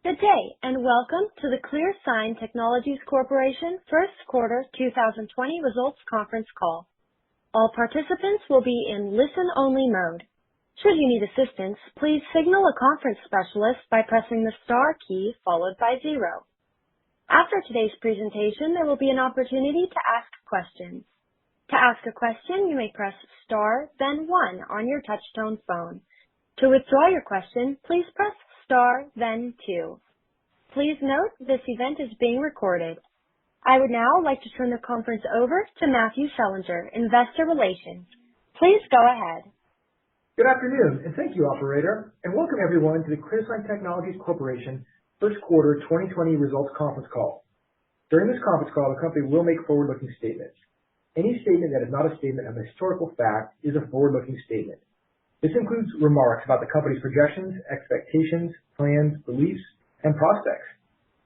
Good day, and welcome to the ClearSign Technologies Corporation First Quarter 2020 Results Conference Call. All participants will be in listen-only mode. Should you need assistance, please signal a conference specialist by pressing the star key followed by 0. After today's presentation, there will be an opportunity to ask questions. To ask a question, you may press star, then 1 on your touch-tone phone. To withdraw your question, please press star, then 2. Please note, this event is being recorded. I would now like to turn the conference over to Matthew Sellinger, Investor Relations. Please go ahead. Good afternoon, and thank you, operator, and welcome everyone to the ClearSign Technologies Corporation First Quarter 2020 Results Conference Call. During this conference call, the company will make forward-looking statements. Any statement that is not a statement of historical fact is a forward-looking statement. This includes remarks about the company's projections, expectations, plans, beliefs, and prospects.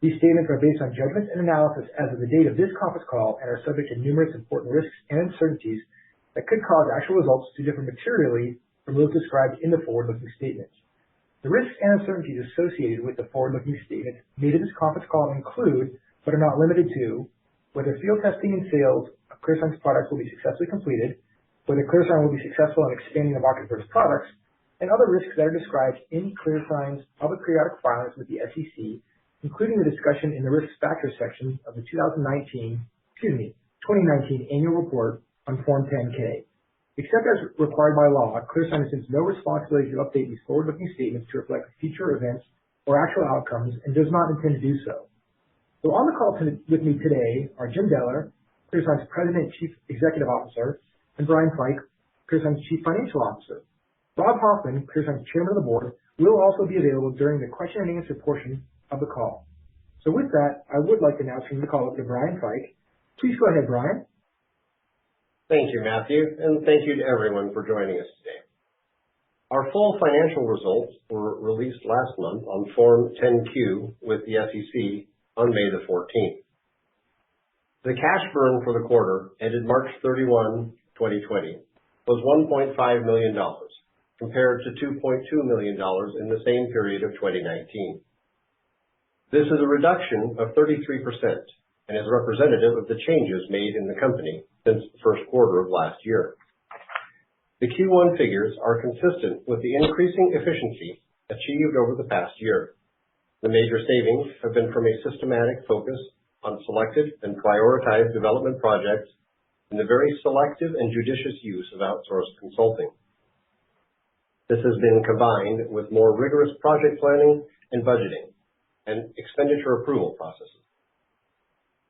These statements are based on judgments and analysis as of the date of this conference call and are subject to numerous important risks and uncertainties that could cause actual results to differ materially from those described in the forward-looking statements. The risks and uncertainties associated with the forward-looking statements made in this conference call include, but are not limited to, whether field testing and sales of ClearSign's products will be successfully completed, whether ClearSign will be successful in expanding the market for its products, and other risks that are described in ClearSign's public periodic filings with the SEC, including the discussion in the risk factors section of the 2019 annual report on Form 10-K. Except as required by law, ClearSign assumes no responsibility to update these forward-looking statements to reflect future events or actual outcomes and does not intend to do so. So on the call with me today are Jim Deller, ClearSign's President and Chief Executive Officer, and Brian Fike, ClearSign's Chief Financial Officer. Rob Hoffman, ClearSign's Chairman of the Board, will also be available during the question and answer portion of the call. So with that, I would like to now turn the call over to Brian Fike. Please go ahead, Brian. Thank you, Matthew, and thank you to everyone for joining us today. Our full financial results were released last month on Form 10-Q with the SEC on May the 14th. The cash burn for the quarter ended March 31, 2020, was $1.5 million, compared to $2.2 million in the same period of 2019. This is a reduction of 33% and is representative of the changes made in the company since the first quarter of last year. The Q1 figures are consistent with the increasing efficiency achieved over the past year. The major savings have been from a systematic focus on selected and prioritized development projects and the very selective and judicious use of outsourced consulting. This has been combined with more rigorous project planning and budgeting and expenditure approval processes.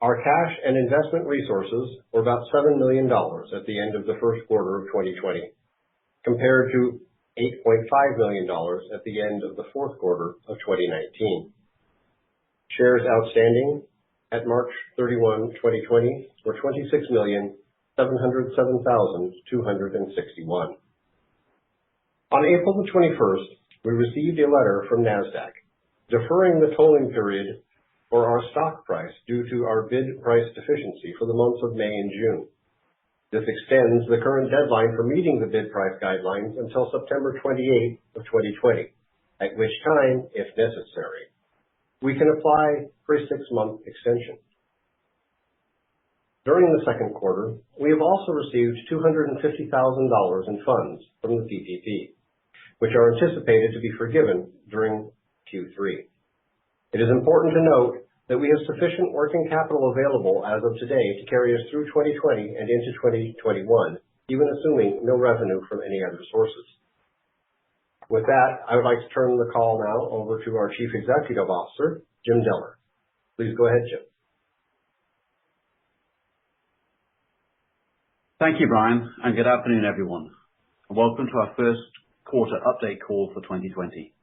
Our cash and investment resources were about $7 million at the end of the first quarter of 2020, compared to $8.5 million at the end of the fourth quarter of 2019. Shares outstanding at March 31, 2020 were 26,707,261. On April the 21st, we received a letter from NASDAQ deferring the tolling period for our stock price due to our bid price deficiency for the months of May and June. This extends the current deadline for meeting the bid price guidelines until September 28th of 2020, at which time, if necessary, we can apply for a 6-month extension. During the second quarter, we have also received $250,000 in funds from the PPP, which are anticipated to be forgiven during Q3. It is important to note that we have sufficient working capital available as of today to carry us through 2020 and into 2021, even assuming no revenue from any other sources. With that, I would like to turn the call now over to our Chief Executive Officer, Jim Deller. Please go ahead, Jim. Thank you, Brian, and good afternoon, everyone. Welcome to our first quarter update call for 2020.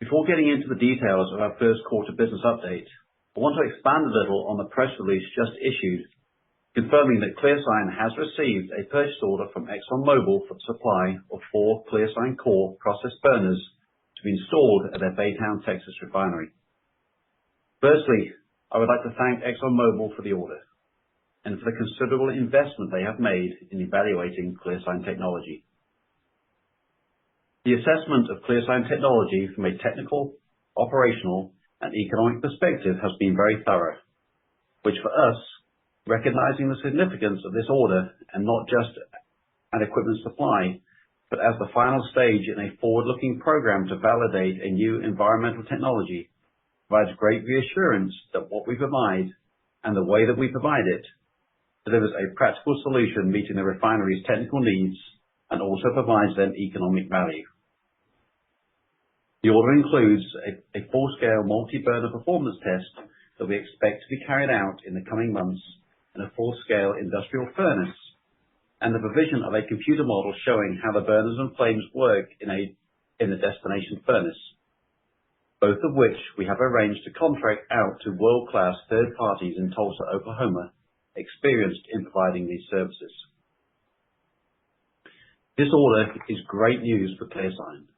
Before getting into the details of our first quarter business update, I want to expand a little on the press release just issued, confirming that ClearSign has received a purchase order from ExxonMobil for the supply of 4 ClearSign Core process burners to be installed at their Baytown, Texas refinery. Firstly, I would like to thank ExxonMobil for the order and for the considerable investment they have made in evaluating ClearSign technology. The assessment of ClearSign technology from a technical, operational, and economic perspective has been very thorough, which for us, recognizing the significance of this order and not just an equipment supply, but as the final stage in a forward-looking program to validate a new environmental technology, provides great reassurance that what we provide and the way that we provide it delivers a practical solution meeting the refinery's technical needs and also provides them economic value. The order includes a full-scale multi-burner performance test that we expect to be carried out in the coming months in a full-scale industrial furnace, and the provision of a computer model showing how the burners and flames work in the destination furnace, both of which we have arranged to contract out to world-class third parties in Tulsa, Oklahoma, experienced in providing these services. This order is great news for ClearSign,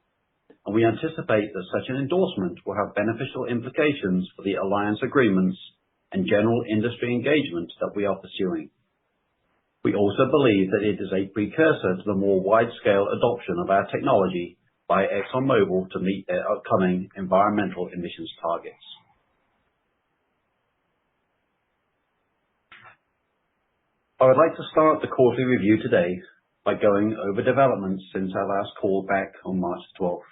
and we anticipate that such an endorsement will have beneficial implications for the alliance agreements and general industry engagement that we are pursuing. We also believe that it is a precursor to the more wide-scale adoption of our technology by ExxonMobil to meet their upcoming environmental emissions targets. I would like to start the quarterly review today by going over developments since our last call back on March 12th.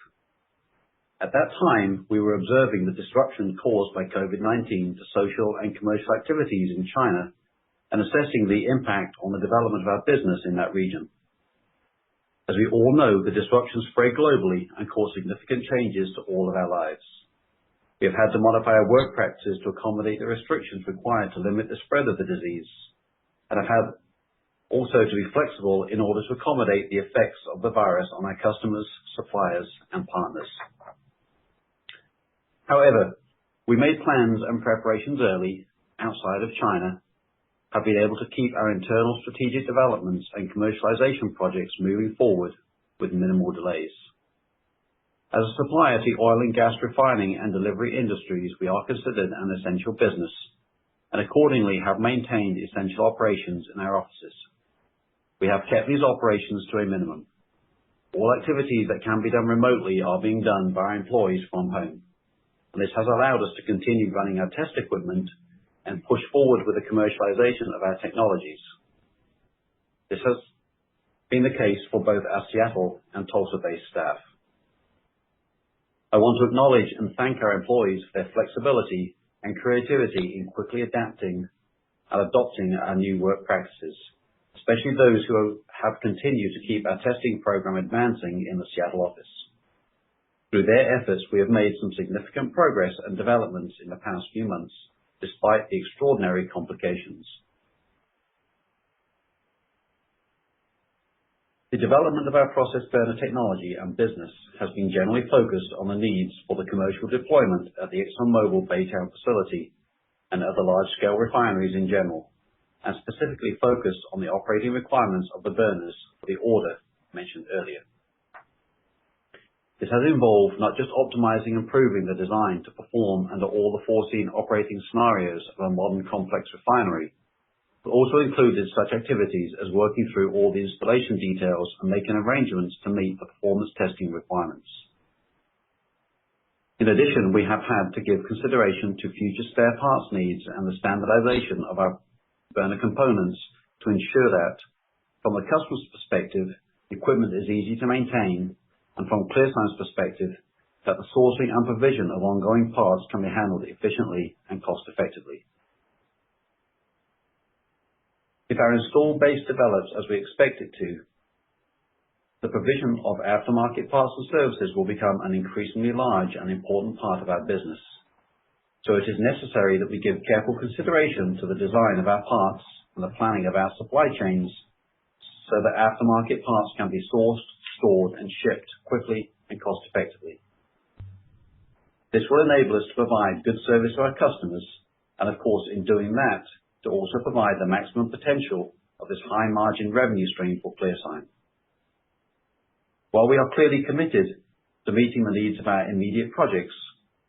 At that time, we were observing the disruption caused by COVID-19 to social and commercial activities in China and assessing the impact on the development of our business in that region. As we all know, the disruption spread globally and caused significant changes to all of our lives. We have had to modify our work practices to accommodate the restrictions required to limit the spread of the disease, and have had also to be flexible in order to accommodate the effects of the virus on our customers, suppliers, and partners. However, we made plans and preparations early outside of China, have been able to keep our internal strategic developments and commercialization projects moving forward with minimal delays. As a supplier to the oil and gas refining and delivery industries, we are considered an essential business and accordingly have maintained essential operations in our offices. We have kept these operations to a minimum. All activities that can be done remotely are being done by our employees from home, and this has allowed us to continue running our test equipment and push forward with the commercialization of our technologies. This has been the case for both our Seattle and Tulsa-based staff. I want to acknowledge and thank our employees for their flexibility and creativity in quickly adapting and adopting our new work practices, especially those who have continued to keep our testing program advancing in the Seattle office. Through their efforts, we have made some significant progress and developments in the past few months, despite the extraordinary complications. The development of our process burner technology and business has been generally focused on the needs for the commercial deployment at the ExxonMobil Baytown facility and other large-scale refineries in general, and specifically focused on the operating requirements of the burners for the order mentioned earlier. This has involved not just optimizing and improving the design to perform under all the foreseen operating scenarios of a modern complex refinery, but also included such activities as working through all the installation details and making arrangements to meet the performance testing requirements. In addition, we have had to give consideration to future spare parts needs and the standardization of our burner components to ensure that, from the customer's perspective, equipment is easy to maintain, and from ClearSign's perspective, that the sourcing and provision of ongoing parts can be handled efficiently and cost-effectively. If our installed base develops as we expect it to, the provision of aftermarket parts and services will become an increasingly large and important part of our business. So it is necessary that we give careful consideration to the design of our parts and the planning of our supply chains so that aftermarket parts can be sourced, stored and shipped quickly and cost effectively. This will enable us to provide good service to our customers and of course in doing that to also provide the maximum potential of this high margin revenue stream for ClearSign. While we are clearly committed to meeting the needs of our immediate projects,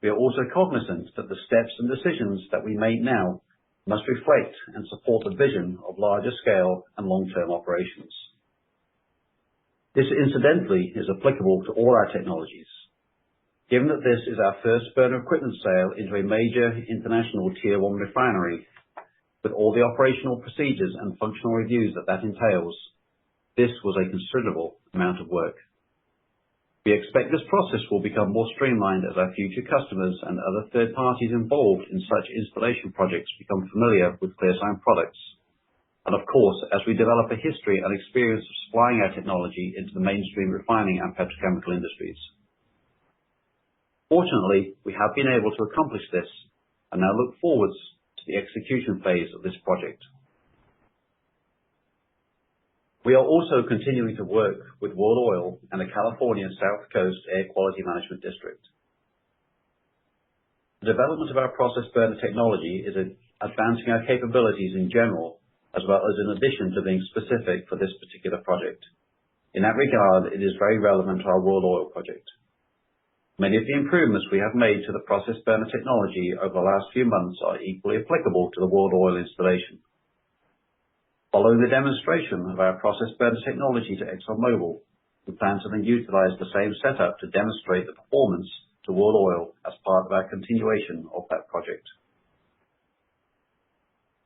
we are also cognizant that the steps and decisions that we make now must reflect and support the vision of larger scale and long-term operations. This incidentally is applicable to all our technologies. Given that this is our first burner equipment sale into a major international Tier 1 refinery, with all the operational procedures and functional reviews that entails, this was a considerable amount of work. We expect this process will become more streamlined as our future customers and other third parties involved in such installation projects become familiar with ClearSign products. And of course, as we develop a history and experience of supplying our technology into the mainstream refining and petrochemical industries. Fortunately, we have been able to accomplish this and now look forwards to the execution phase of this project. We are also continuing to work with World Oil and the California South Coast Air Quality Management District. The development of our process burner technology is advancing our capabilities in general, as well as in addition to being specific for this particular project. In that regard, it is very relevant to our World Oil project. Many of the improvements we have made to the process burner technology over the last few months are equally applicable to the World Oil installation. Following the demonstration of our process burner technology to ExxonMobil, we plan to then utilize the same setup to demonstrate the performance to World Oil as part of our continuation of that project.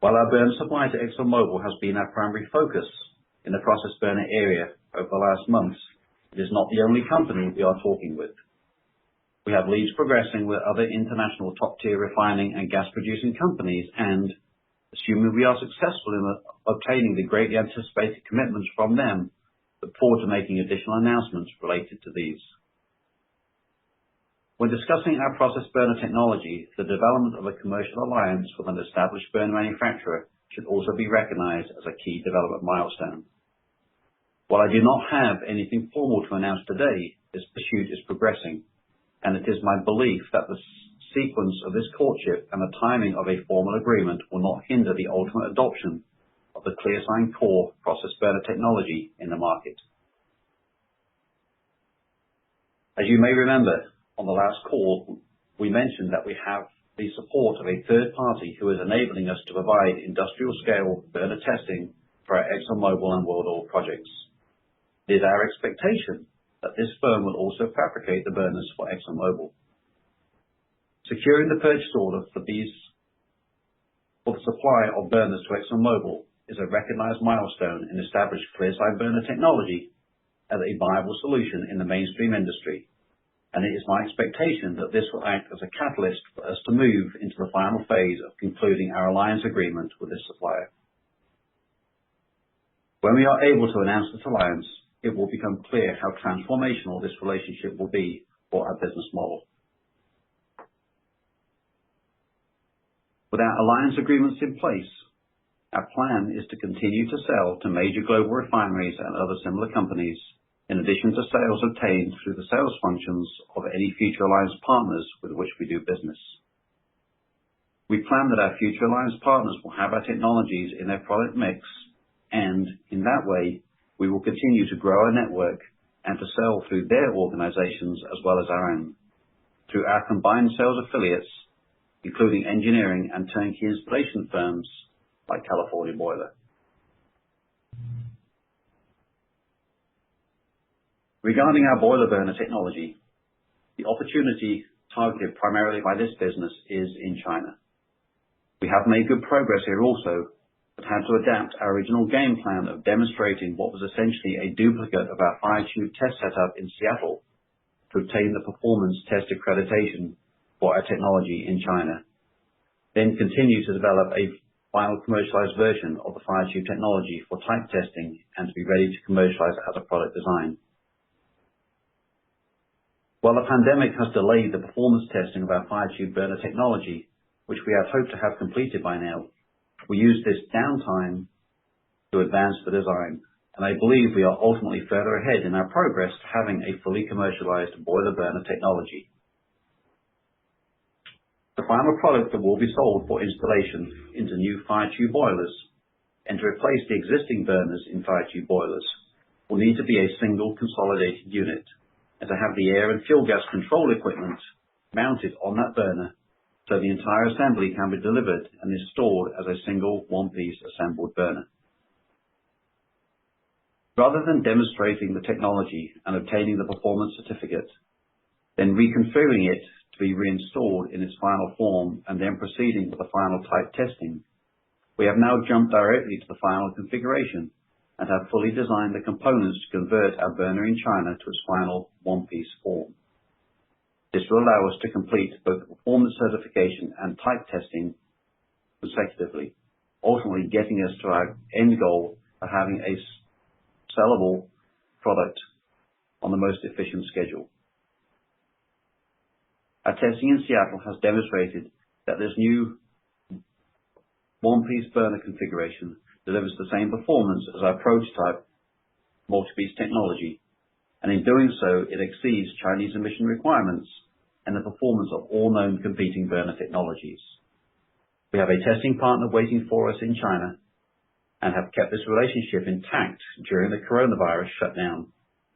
While our burner supply to ExxonMobil has been our primary focus in the process burner area over the last months, it is not the only company we are talking with. We have leads progressing with other international top-tier refining and gas-producing companies and, assuming we are successful in obtaining the greatly anticipated commitments from them, look forward to making additional announcements related to these. When discussing our process burner technology, the development of a commercial alliance with an established burner manufacturer should also be recognized as a key development milestone. While I do not have anything formal to announce today, this pursuit is progressing, and it is my belief that the sequence of this courtship and the timing of a formal agreement will not hinder the ultimate adoption of the ClearSign core process burner technology in the market. As you may remember, on the last call, we mentioned that we have the support of a third party who is enabling us to provide industrial scale burner testing for our ExxonMobil and World Oil projects. It is our expectation that this firm will also fabricate the burners for ExxonMobil. Securing the purchase order for the supply of burners to ExxonMobil is a recognized milestone in establishing ClearSign burner technology as a viable solution in the mainstream industry, and it is my expectation that this will act as a catalyst for us to move into the final phase of concluding our alliance agreement with this supplier. When we are able to announce this alliance, it will become clear how transformational this relationship will be for our business model. With our alliance agreements in place, our plan is to continue to sell to major global refineries and other similar companies, in addition to sales obtained through the sales functions of any future alliance partners with which we do business. We plan that our future alliance partners will have our technologies in their product mix, and in that way, we will continue to grow our network and to sell through their organizations as well as our own, through our combined sales affiliates, including engineering and turnkey installation firms like California Boiler. Regarding our boiler burner technology, the opportunity targeted primarily by this business is in China. We have made good progress here also, but had to adapt our original game plan of demonstrating what was essentially a duplicate of our fire tube test setup in Seattle to obtain the performance test accreditation for our technology in China, then continue to develop a final commercialized version of the fire tube technology for type testing and to be ready to commercialize as a product design. While the pandemic has delayed the performance testing of our fire tube burner technology, which we had hoped to have completed by now, we used this downtime to advance the design, and I believe we are ultimately further ahead in our progress to having a fully commercialized boiler burner technology. The final product that will be sold for installation into new fire tube boilers and to replace the existing burners in fire tube boilers will need to be a single consolidated unit and to have the air and fuel gas control equipment mounted on that burner so the entire assembly can be delivered and is stored as a single one-piece assembled burner. Rather than demonstrating the technology and obtaining the performance certificate, then reconfiguring it to be reinstalled in its final form, and then proceeding with the final type testing. We have now jumped directly to the final configuration and have fully designed the components to convert our burner in China to its final one-piece form. This will allow us to complete both performance certification and type testing consecutively, ultimately getting us to our end goal of having a sellable product on the most efficient schedule. Our testing in Seattle has demonstrated that this new one-piece burner configuration delivers the same performance as our prototype multi-piece technology, and in doing so, it exceeds Chinese emission requirements and the performance of all known competing burner technologies. We have a testing partner waiting for us in China and have kept this relationship intact during the coronavirus shutdown,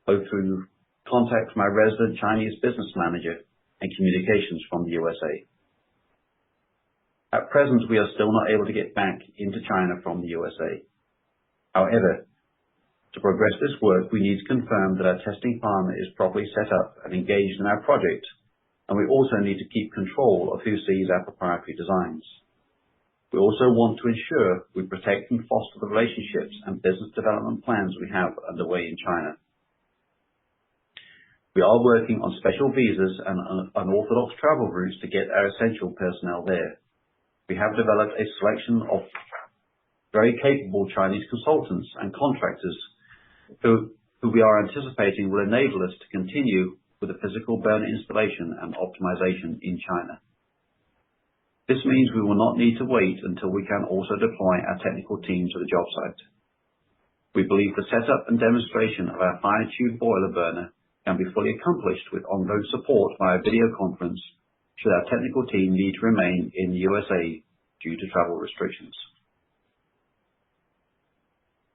both through contact from our resident Chinese business manager and communications from the USA. At present, we are still not able to get back into China from the USA. However, to progress this work, we need to confirm that our testing partner is properly set up and engaged in our project, and we also need to keep control of who sees our proprietary designs. We also want to ensure we protect and foster the relationships and business development plans we have underway in China. We are working on special visas and unorthodox travel routes to get our essential personnel there. We have developed a selection of very capable Chinese consultants and contractors who we are anticipating will enable us to continue with the physical burner installation and optimization in China. This means we will not need to wait until we can also deploy our technical team to the job site. We believe the setup and demonstration of our fire tube boiler burner can be fully accomplished with ongoing support via video conference should our technical team need to remain in the USA due to travel restrictions.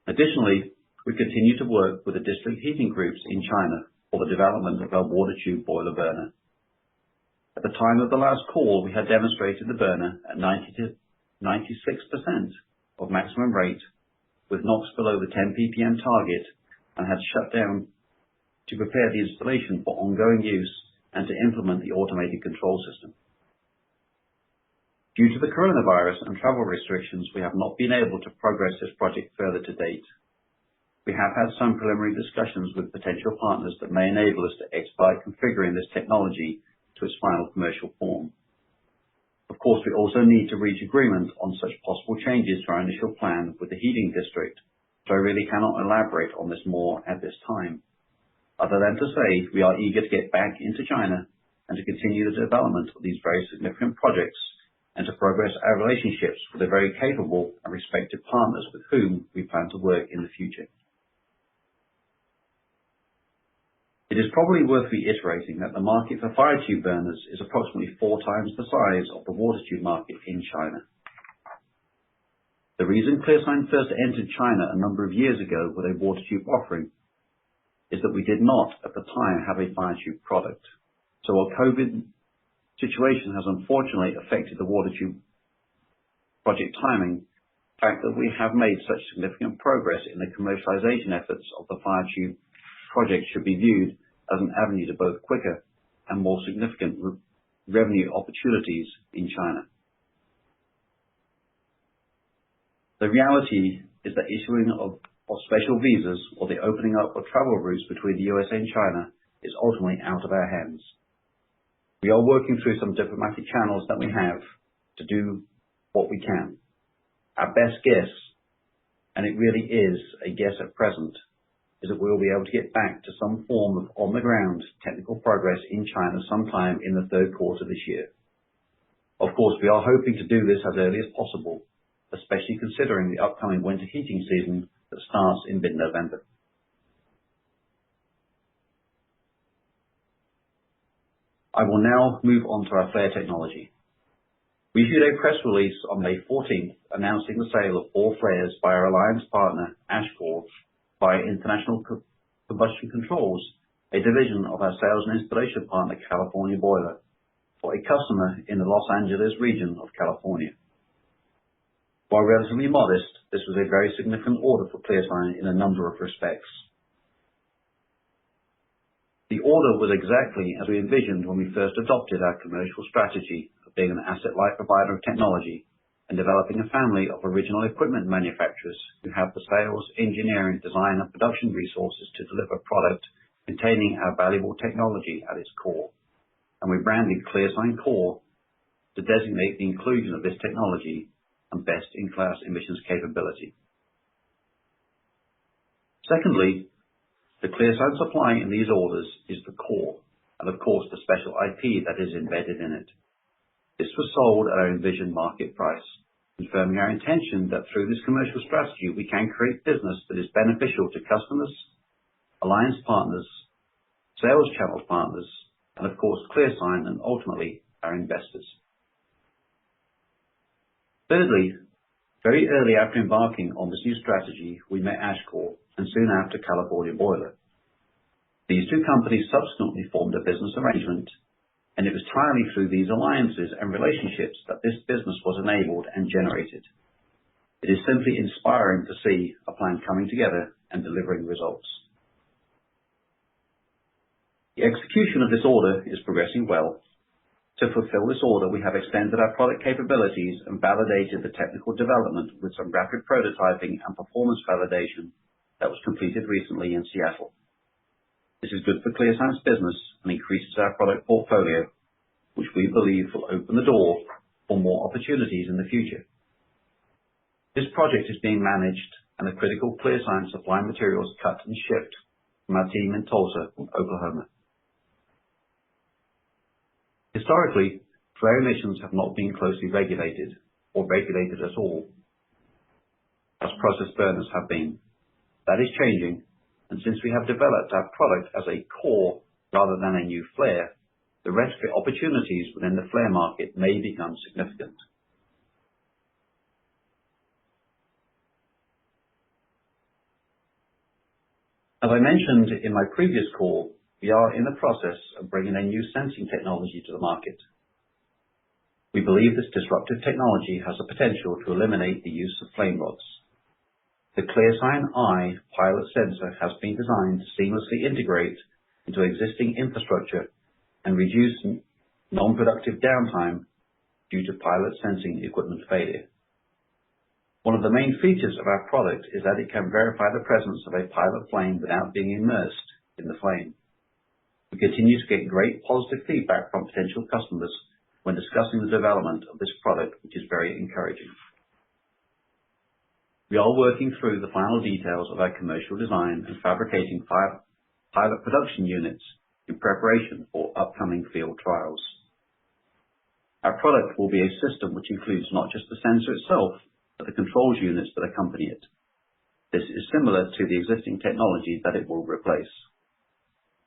Additionally, we continue to work with the district heating groups in China for the development of our water tube boiler burner. At the time of the last call, we had demonstrated the burner at 90 to 96% of maximum rate with NOx below the 10 ppm target and had shut down to prepare the installation for ongoing use and to implement the automated control system. Due to the coronavirus and travel restrictions, we have not been able to progress this project further to date. We have had some preliminary discussions with potential partners that may enable us to expedite configuring this technology to its final commercial form. Of course, we also need to reach agreement on such possible changes to our initial plan with the heating district, so I really cannot elaborate on this more at this time, other than to say we are eager to get back into China and to continue the development of these very significant projects and to progress our relationships with the very capable and respected partners with whom we plan to work in the future. It is probably worth reiterating that the market for fire tube burners is approximately 4 times the size of the water tube market in China. The reason ClearSign first entered China a number of years ago with a water tube offering is that we did not, at the time, have a fire tube product. So while COVID situation has unfortunately affected the water tube project timing, the fact that we have made such significant progress in the commercialization efforts of the fire tube project should be viewed as an avenue to both quicker and more significant revenue opportunities in China. The reality is that issuing of special visas or the opening up of travel routes between the USA and China is ultimately out of our hands. We are working through some diplomatic channels that we have to do what we can. Our best guess, and it really is a guess at present, is that we will be able to get back to some form of on-the-ground technical progress in China sometime in the third quarter this year. Of course, we are hoping to do this as early as possible, especially considering the upcoming winter heating season that starts in mid-November. I will now move on to our FLARE technology. We issued a press release on May 14th announcing the sale of 4 flares by our alliance partner, Ashcore, by International Combustion Controls, a division of our sales and installation partner, California Boiler, for a customer in the Los Angeles region of California. While relatively modest, this was a very significant order for ClearSign in a number of respects. The order was exactly as we envisioned when we first adopted our commercial strategy of being an asset-light provider of technology and developing a family of original equipment manufacturers who have the sales, engineering, design, and production resources to deliver product containing our valuable technology at its core. And we branded ClearSign Core to designate the inclusion of this technology and best-in-class emissions capability. Secondly, the ClearSign supply in these orders is the core, and of course the special IP that is embedded in it. This was sold at our envisioned market price, confirming our intention that through this commercial strategy we can create business that is beneficial to customers, alliance partners, sales channel partners, and of course ClearSign and ultimately our investors. Thirdly, very early after embarking on this new strategy, we met Ashcore and soon after California Boiler. These two companies subsequently formed a business arrangement, and it was entirely through these alliances and relationships that this business was enabled and generated. It is simply inspiring to see a plan coming together and delivering results. The execution of this order is progressing well. To fulfill this order, we have extended our product capabilities and validated the technical development with some rapid prototyping and performance validation that was completed recently in Seattle. This is good for ClearSign's business and increases our product portfolio, which we believe will open the door for more opportunities in the future. This project is being managed and the critical ClearSign supply materials cut and shipped from our team in Tulsa, Oklahoma. Historically, flare emissions have not been closely regulated or regulated at all, as process burners have been. That is changing, and since we have developed our product as a core rather than a new flare, the retrofit opportunities within the flare market may become significant. As I mentioned in my previous call, we are in the process of bringing a new sensing technology to the market. We believe this disruptive technology has the potential to eliminate the use of flame rods. The ClearSign Eye pilot sensor has been designed to seamlessly integrate into existing infrastructure and reduce non-productive downtime due to pilot sensing equipment failure. One of the main features of our product is that it can verify the presence of a pilot flame without being immersed in the flame. We continue to get great positive feedback from potential customers when discussing the development of this product, which is very encouraging. We are working through the final details of our commercial design and fabricating pilot production units in preparation for upcoming field trials. Our product will be a system which includes not just the sensor itself, but the controls units that accompany it. This is similar to the existing technology that it will replace.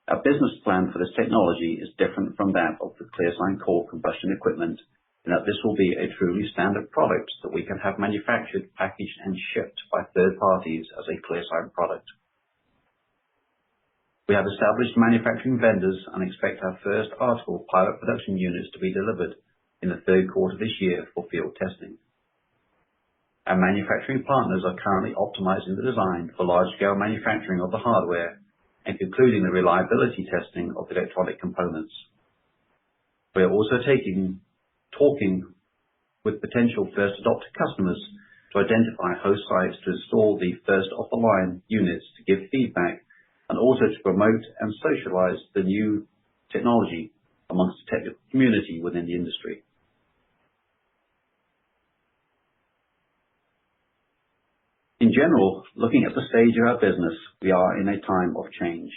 Our business plan for this technology is different from that of the ClearSign Core combustion equipment, in that this will be a truly standard product that we can have manufactured, packaged, and shipped by third parties as a ClearSign product. We have established manufacturing vendors and expect our first article pilot production units to be delivered in the third quarter this year for field testing. Our manufacturing partners are currently optimizing the design for large-scale manufacturing of the hardware and concluding the reliability testing of the electronic components. We are also talking with potential first adopter customers to identify host sites to install the first off-the-line units to give feedback and also to promote and socialize the new technology amongst the technical community within the industry. In general, looking at the stage of our business, we are in a time of change.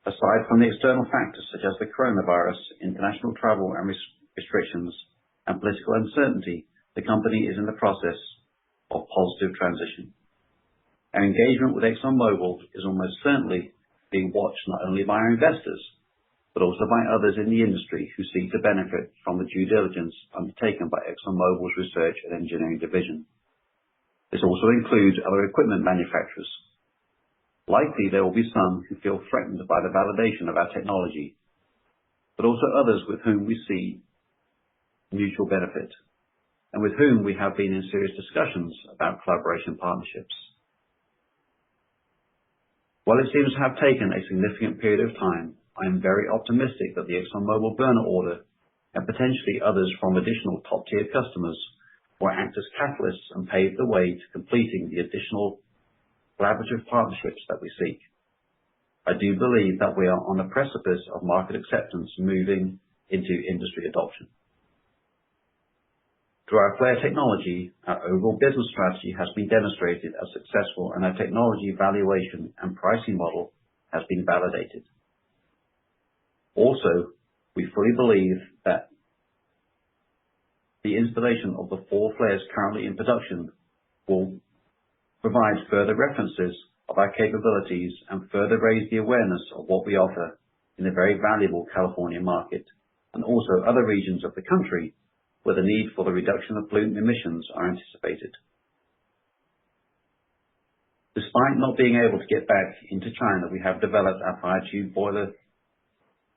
Aside from the external factors such as the coronavirus, international travel and restrictions, and political uncertainty, the company is in the process of positive transition. Our engagement with ExxonMobil is almost certainly being watched not only by our investors, but also by others in the industry who seek to benefit from the due diligence undertaken by ExxonMobil's research and engineering division. This also includes other equipment manufacturers. Likely there will be some who feel threatened by the validation of our technology, but also others with whom we see mutual benefit, and with whom we have been in serious discussions about collaboration partnerships. While it seems to have taken a significant period of time, I am very optimistic that the ExxonMobil burner order and potentially others from additional top-tier customers will act as catalysts and pave the way to completing the additional collaborative partnerships that we seek. I do believe that we are on the precipice of market acceptance moving into industry adoption. Through our CLIR technology, our overall business strategy has been demonstrated as successful, and our technology evaluation and pricing model has been validated. Also, we fully believe that the installation of the 4 flares currently in production will provide further references of our capabilities and further raise the awareness of what we offer in the very valuable California market, and also other regions of the country where the need for the reduction of pollutant emissions are anticipated. Despite not being able to get back into China, we have developed our fire tube boiler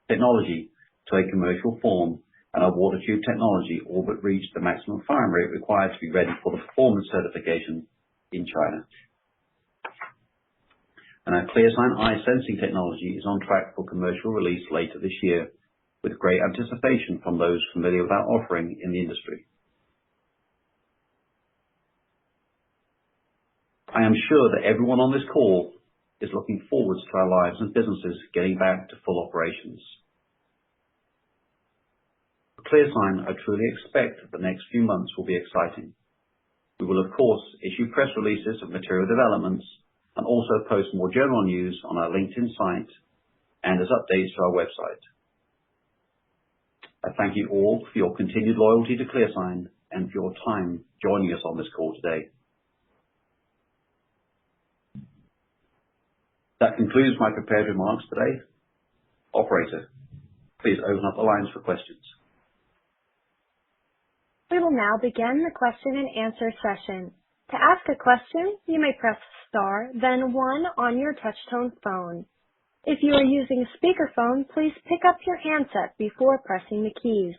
technology to a commercial form, and our water tube technology all but reached the maximum firing rate required to be ready for the performance certification in China. And our ClearSign eye sensing technology is on track for commercial release later this year, with great anticipation from those familiar with our offering in the industry. I am sure that everyone on this call is looking forward to our lives and businesses getting back to full operations. For ClearSign, I truly expect that the next few months will be exciting. We will, of course, issue press releases of material developments and also post more general news on our LinkedIn site and as updates to our website. I thank you all for your continued loyalty to ClearSign and for your time joining us on this call today. That concludes my prepared remarks today. Operator, please open up the lines for questions. We will now begin the question and answer session. To ask a question, you may press star, then 1 on your touch-tone phone. If you are using a speakerphone, please pick up your handset before pressing the keys.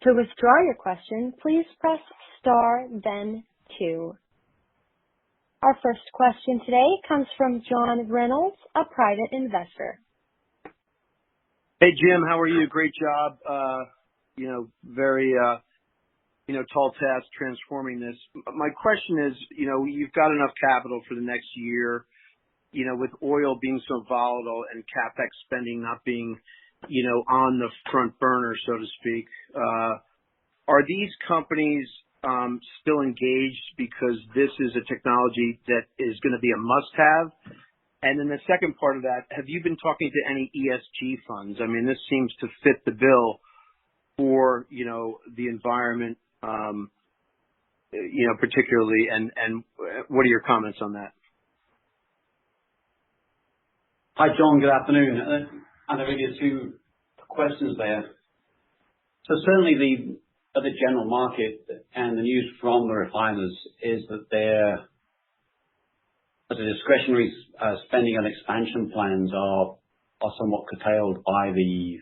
To withdraw your question, please press star, then 2. Our first question today comes from John Reynolds, a private investor. Hey, Jim, how are you? Great job. Very tall task transforming this. My question is, you've got enough capital for the next year, with oil being so volatile and CapEx spending not being, on the front burner, so to speak. Are these companies still engaged because this is a technology that is going to be a must-have? And then the second part of that, have you been talking to any ESG funds? I mean, this seems to fit the bill for, the environment, particularly, and what are your comments on that? Hi, John. Good afternoon. And there really are 2 questions there. So certainly the general market and the news from the refiners is that their the discretionary spending and expansion plans are somewhat curtailed by the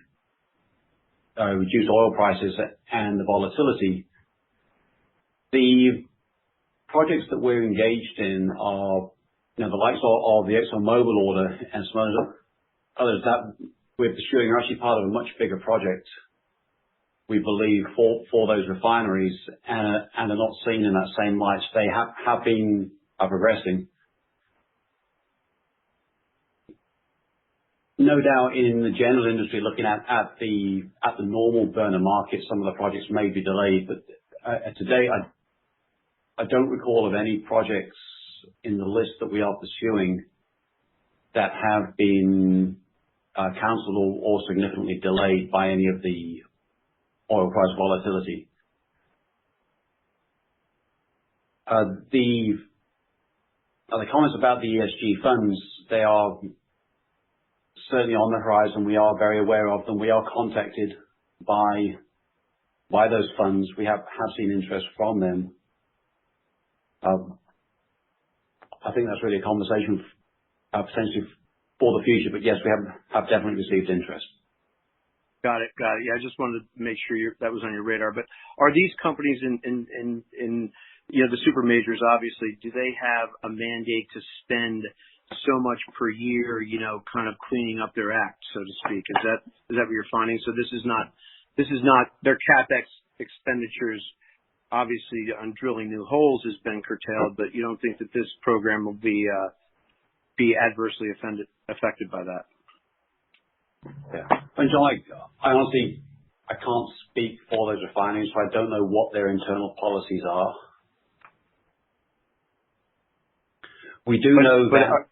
reduced oil prices and the volatility. The projects that we're engaged in are, the likes of the ExxonMobil order and some others that we're pursuing are actually part of a much bigger project, we believe, for those refineries, and are not seen in that same light. They have been progressing. No doubt in the general industry, looking at the normal burner market, some of the projects may be delayed, but today I don't recall of any projects in the list that we are pursuing that have been cancelled or significantly delayed by any of the oil price volatility. The comments about the ESG funds, they are certainly on the horizon. We are very aware of them. We are contacted by those funds. We have seen interest from them. I think that's really a conversation potentially for the future, but yes, we have definitely received interest. Got it. Yeah, I just wanted to make sure that was on your radar. But are these companies in the super majors, obviously, do they have a mandate to spend so much per year, kind of cleaning up their act, so to speak. Is that what you're finding? So this is not their CapEx expenditures, obviously on drilling new holes has been curtailed, but you don't think that this program will be adversely affected by that? Yeah. And John, I honestly, I can't speak for those refineries, so I don't know what their internal policies are. We do know that.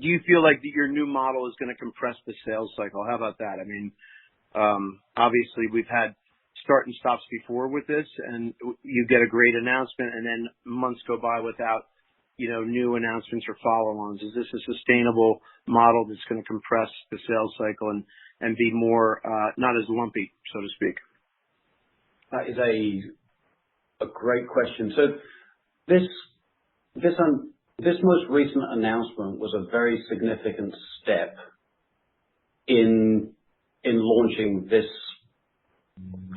Do you feel like your new model is going to compress the sales cycle? How about that? I mean, obviously we've had start and stops before with this, and you get a great announcement, and then months go by without, new announcements or follow-ons. Is this a sustainable model that's going to compress the sales cycle and be more not as lumpy, so to speak? That is a great question. So this most recent announcement was a very significant step in launching this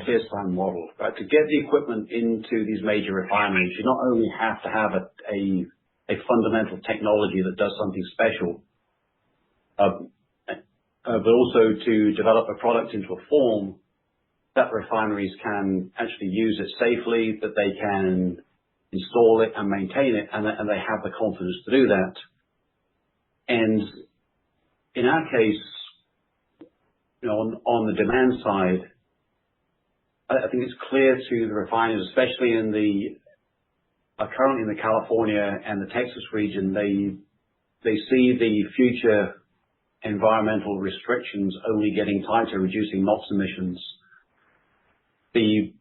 ClearSign model. Right? To get the equipment into these major refineries, you not only have to have a fundamental technology that does something special, but also to develop a product into a form that refineries can actually use it safely, that they can install it and maintain it, and they have the confidence to do that. And in our case, on the demand side, I think it's clear to the refiners, especially currently in the California and the Texas region, they see the future environmental restrictions only getting tighter, reducing NOx emissions. The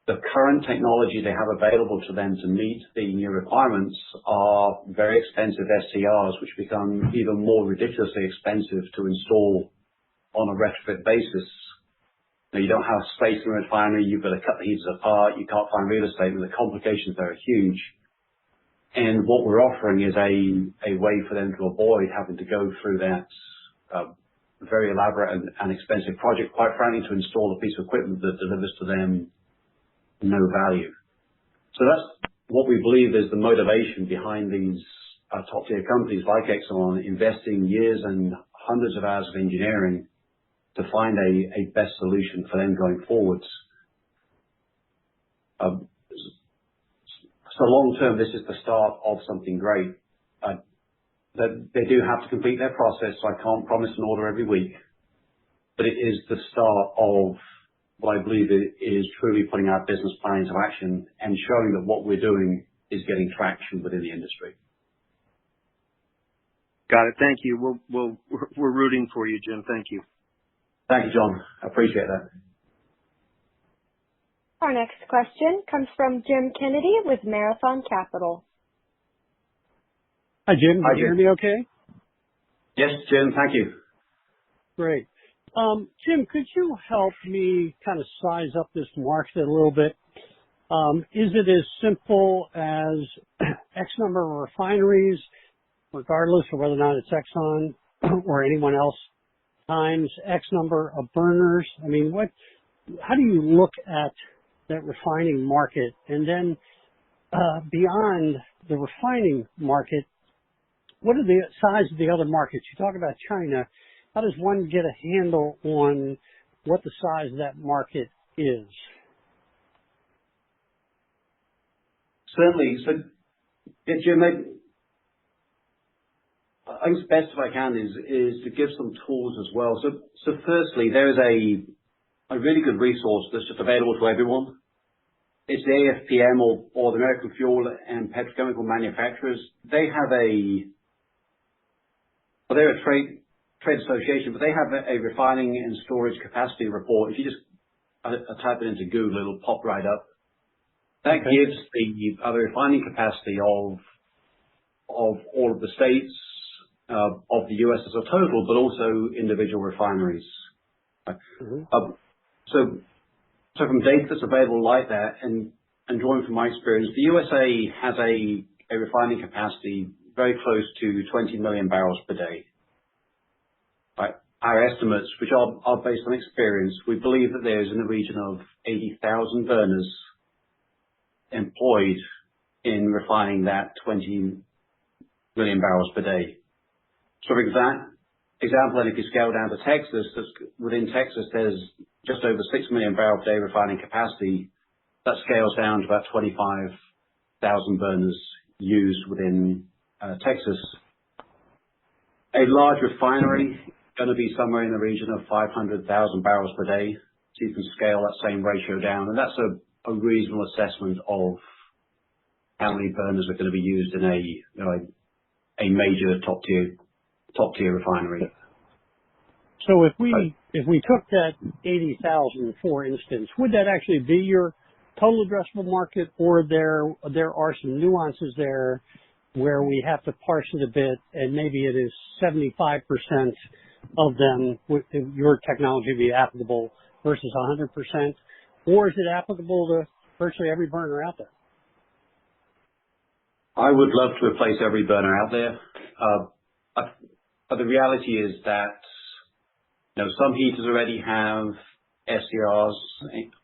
current technology they have available to them to meet the new requirements are very expensive SCRs, which become even more ridiculously expensive to install on a retrofit basis. You don't have space in the refinery, you've got to cut the heaters apart, you can't find real estate, and the complications there are huge. And what we're offering is a way for them to avoid having to go through that very elaborate and expensive project, quite frankly, to install a piece of equipment that delivers to them no value. So that's what we believe is the motivation behind these top tier companies like Exxon investing years and hundreds of hours of engineering to find a best solution for them going forwards. So long term, this is the start of something great. They do have to complete their process, so I can't promise an order every week, but it is the start of what I believe is truly putting our business plan into action and showing that what we're doing is getting traction within the industry. Got it. Thank you. We're rooting for you, Jim. Thank you. Thank you, John. I appreciate that. Our next question comes from Jim Kennedy with Marathon Capital. Hi, Jim. Hi, Can you hear Jim. me okay? Yes, Jim. Thank you. Great. Jim, could you help me kind of size up this market a little bit? Is it as simple as X number of refineries, regardless of whether or not it's Exxon or anyone else, times X number of burners? I mean, how do you look at that refining market? And then beyond the refining market, what are the size of the other markets? You talk about China. How does one get a handle on what the size of that market is? Certainly. So, yeah, Jim, I think it's best if I can is to give some tools as well. So firstly, there is a really good resource that's just available to everyone. It's the AFPM or the American Fuel and Petrochemical Manufacturers. They're a trade association, but they have a refining and storage capacity report. If you just type it into Google, it'll pop right up. That gives the refining capacity of all of the states of the U.S. as a total, but also individual refineries. Mm-hmm. So from data that's available like that, and drawing from my experience, the USA has a refining capacity very close to 20 million barrels per day. Right. Our estimates, which are based on experience, we believe that there's in the region of 80,000 burners employed in refining that 20 million barrels per day. So for example, and if you scale down to Texas, within Texas, there's just over 6 million barrel per day refining capacity. That scales down to about 25,000 burners used within Texas. A large refinery is going to be somewhere in the region of 500,000 barrels per day. So you can scale that same ratio down, and that's a reasonable assessment of how many burners are going to be used in a major top tier refinery. So if we took that 80,000, for instance, would that actually be your total addressable market, or there are some nuances there where we have to parse it a bit, and maybe it is 75% of them would your technology be applicable versus 100%, or is it applicable to virtually every burner out there? I would love to replace every burner out there, but the reality is that some heaters already have SCRs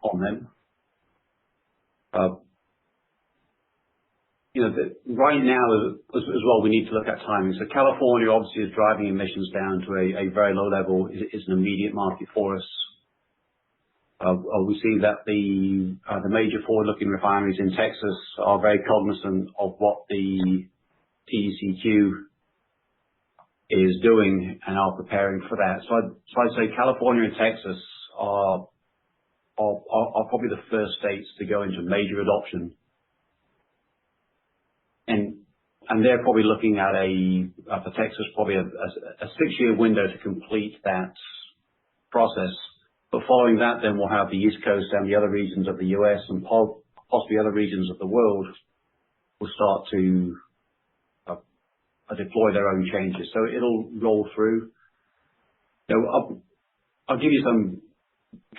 on them. Right now as well, we need to look at timing. So California obviously is driving emissions down to a very low level. Is an immediate market for us. We see that the major forward-looking refineries in Texas are very cognizant of what the TCQ is doing and are preparing for that. So I'd say California and Texas are probably the first states to go into major adoption. And they're probably looking at for Texas, probably a 6-year window to complete that process. But following that, then we'll have the East Coast and the other regions of the U.S. and possibly other regions of the world will start to deploy their own changes. So it'll roll through. I'll give you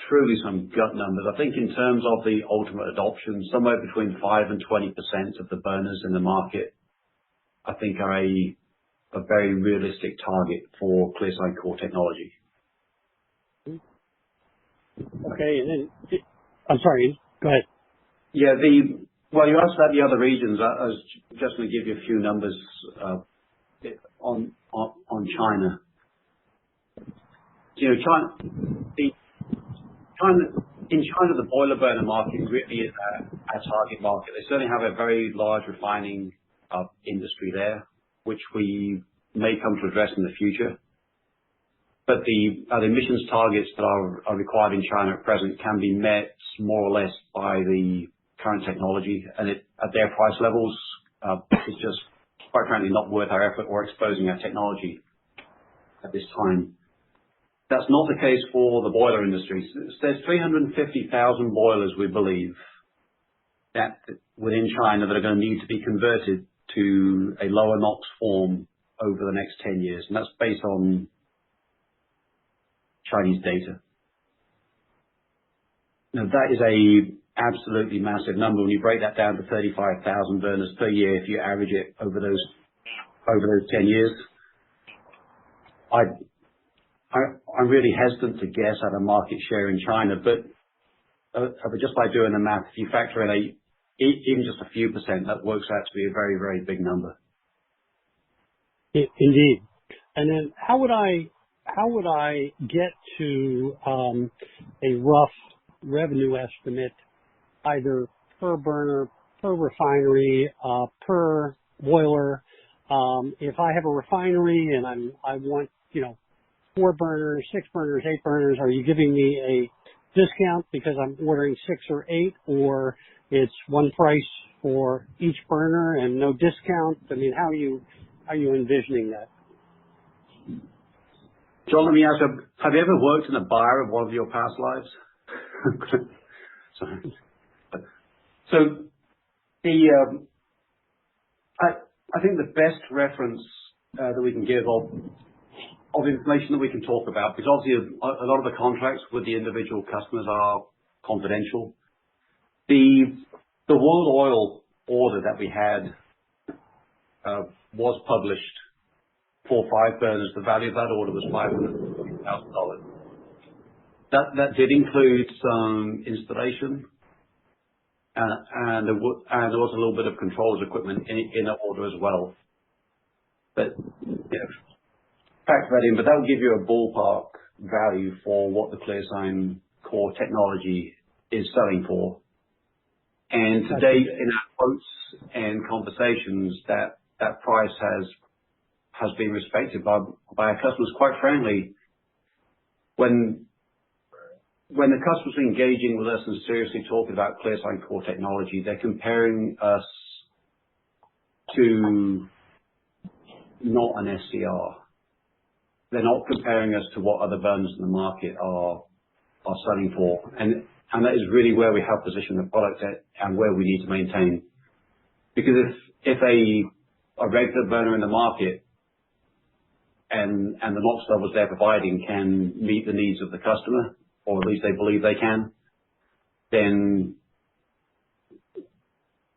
truly some gut numbers. I think in terms of the ultimate adoption, somewhere between 5 and 20% of the burners in the market, I think are a very realistic target for ClearSign core technology. Okay, and then I'm sorry, go ahead. Yeah, well, you asked about the other regions. I was just going to give you a few numbers on China. In China, the boiler burner market really is our target market. They certainly have a very large refining industry there, which we may come to address in the future. But the emissions targets that are required in China at present can be met more or less by the current technology, and at their price levels, it's just quite frankly not worth our effort or exposing our technology at this time. That's not the case for the boiler industry. There's 350,000 boilers, we believe, that within China that are going to need to be converted to a lower NOx form over the next 10 years, and that's based on Chinese data. Now, that is a absolutely massive number. When you break that down to 35,000 burners per year, if you average it over those 10 years, I'm really hesitant to guess at a market share in China, but just by doing the math, if you factor in even just a few percent, that works out to be a very, very big number. Indeed. And then how would I get to a rough revenue estimate, either per burner, per refinery, per boiler? If I have a refinery and I want 4 burners, 6 burners, 8 burners, are you giving me a discount because I'm ordering 6 or 8, or it's one price for each burner and no discount? I mean, how are you envisioning that? John, let me ask you, have you ever worked in a buyer of one of your past lives? So I think the best reference that we can give of information that we can talk about, because obviously a lot of the contracts with the individual customers are confidential. The World Oil order that we had was published for 5 burners. The value of that order was $500,000. That did include some installation, and there was a little bit of controls equipment in that order as well. but factor that in. But that will give you a ballpark value for what the ClearSign core technology is selling for. And to date, in our quotes and conversations, that price has been respected by our customers. Quite frankly, when the customers are engaging with us and seriously talking about ClearSign core technology, they're comparing us to not an SCR. They're not comparing us to what other burners in the market are selling for. And that is really where we have positioned the product at and where we need to maintain. Because if a regular burner in the market and the NOx levels they're providing can meet the needs of the customer, or at least they believe they can, then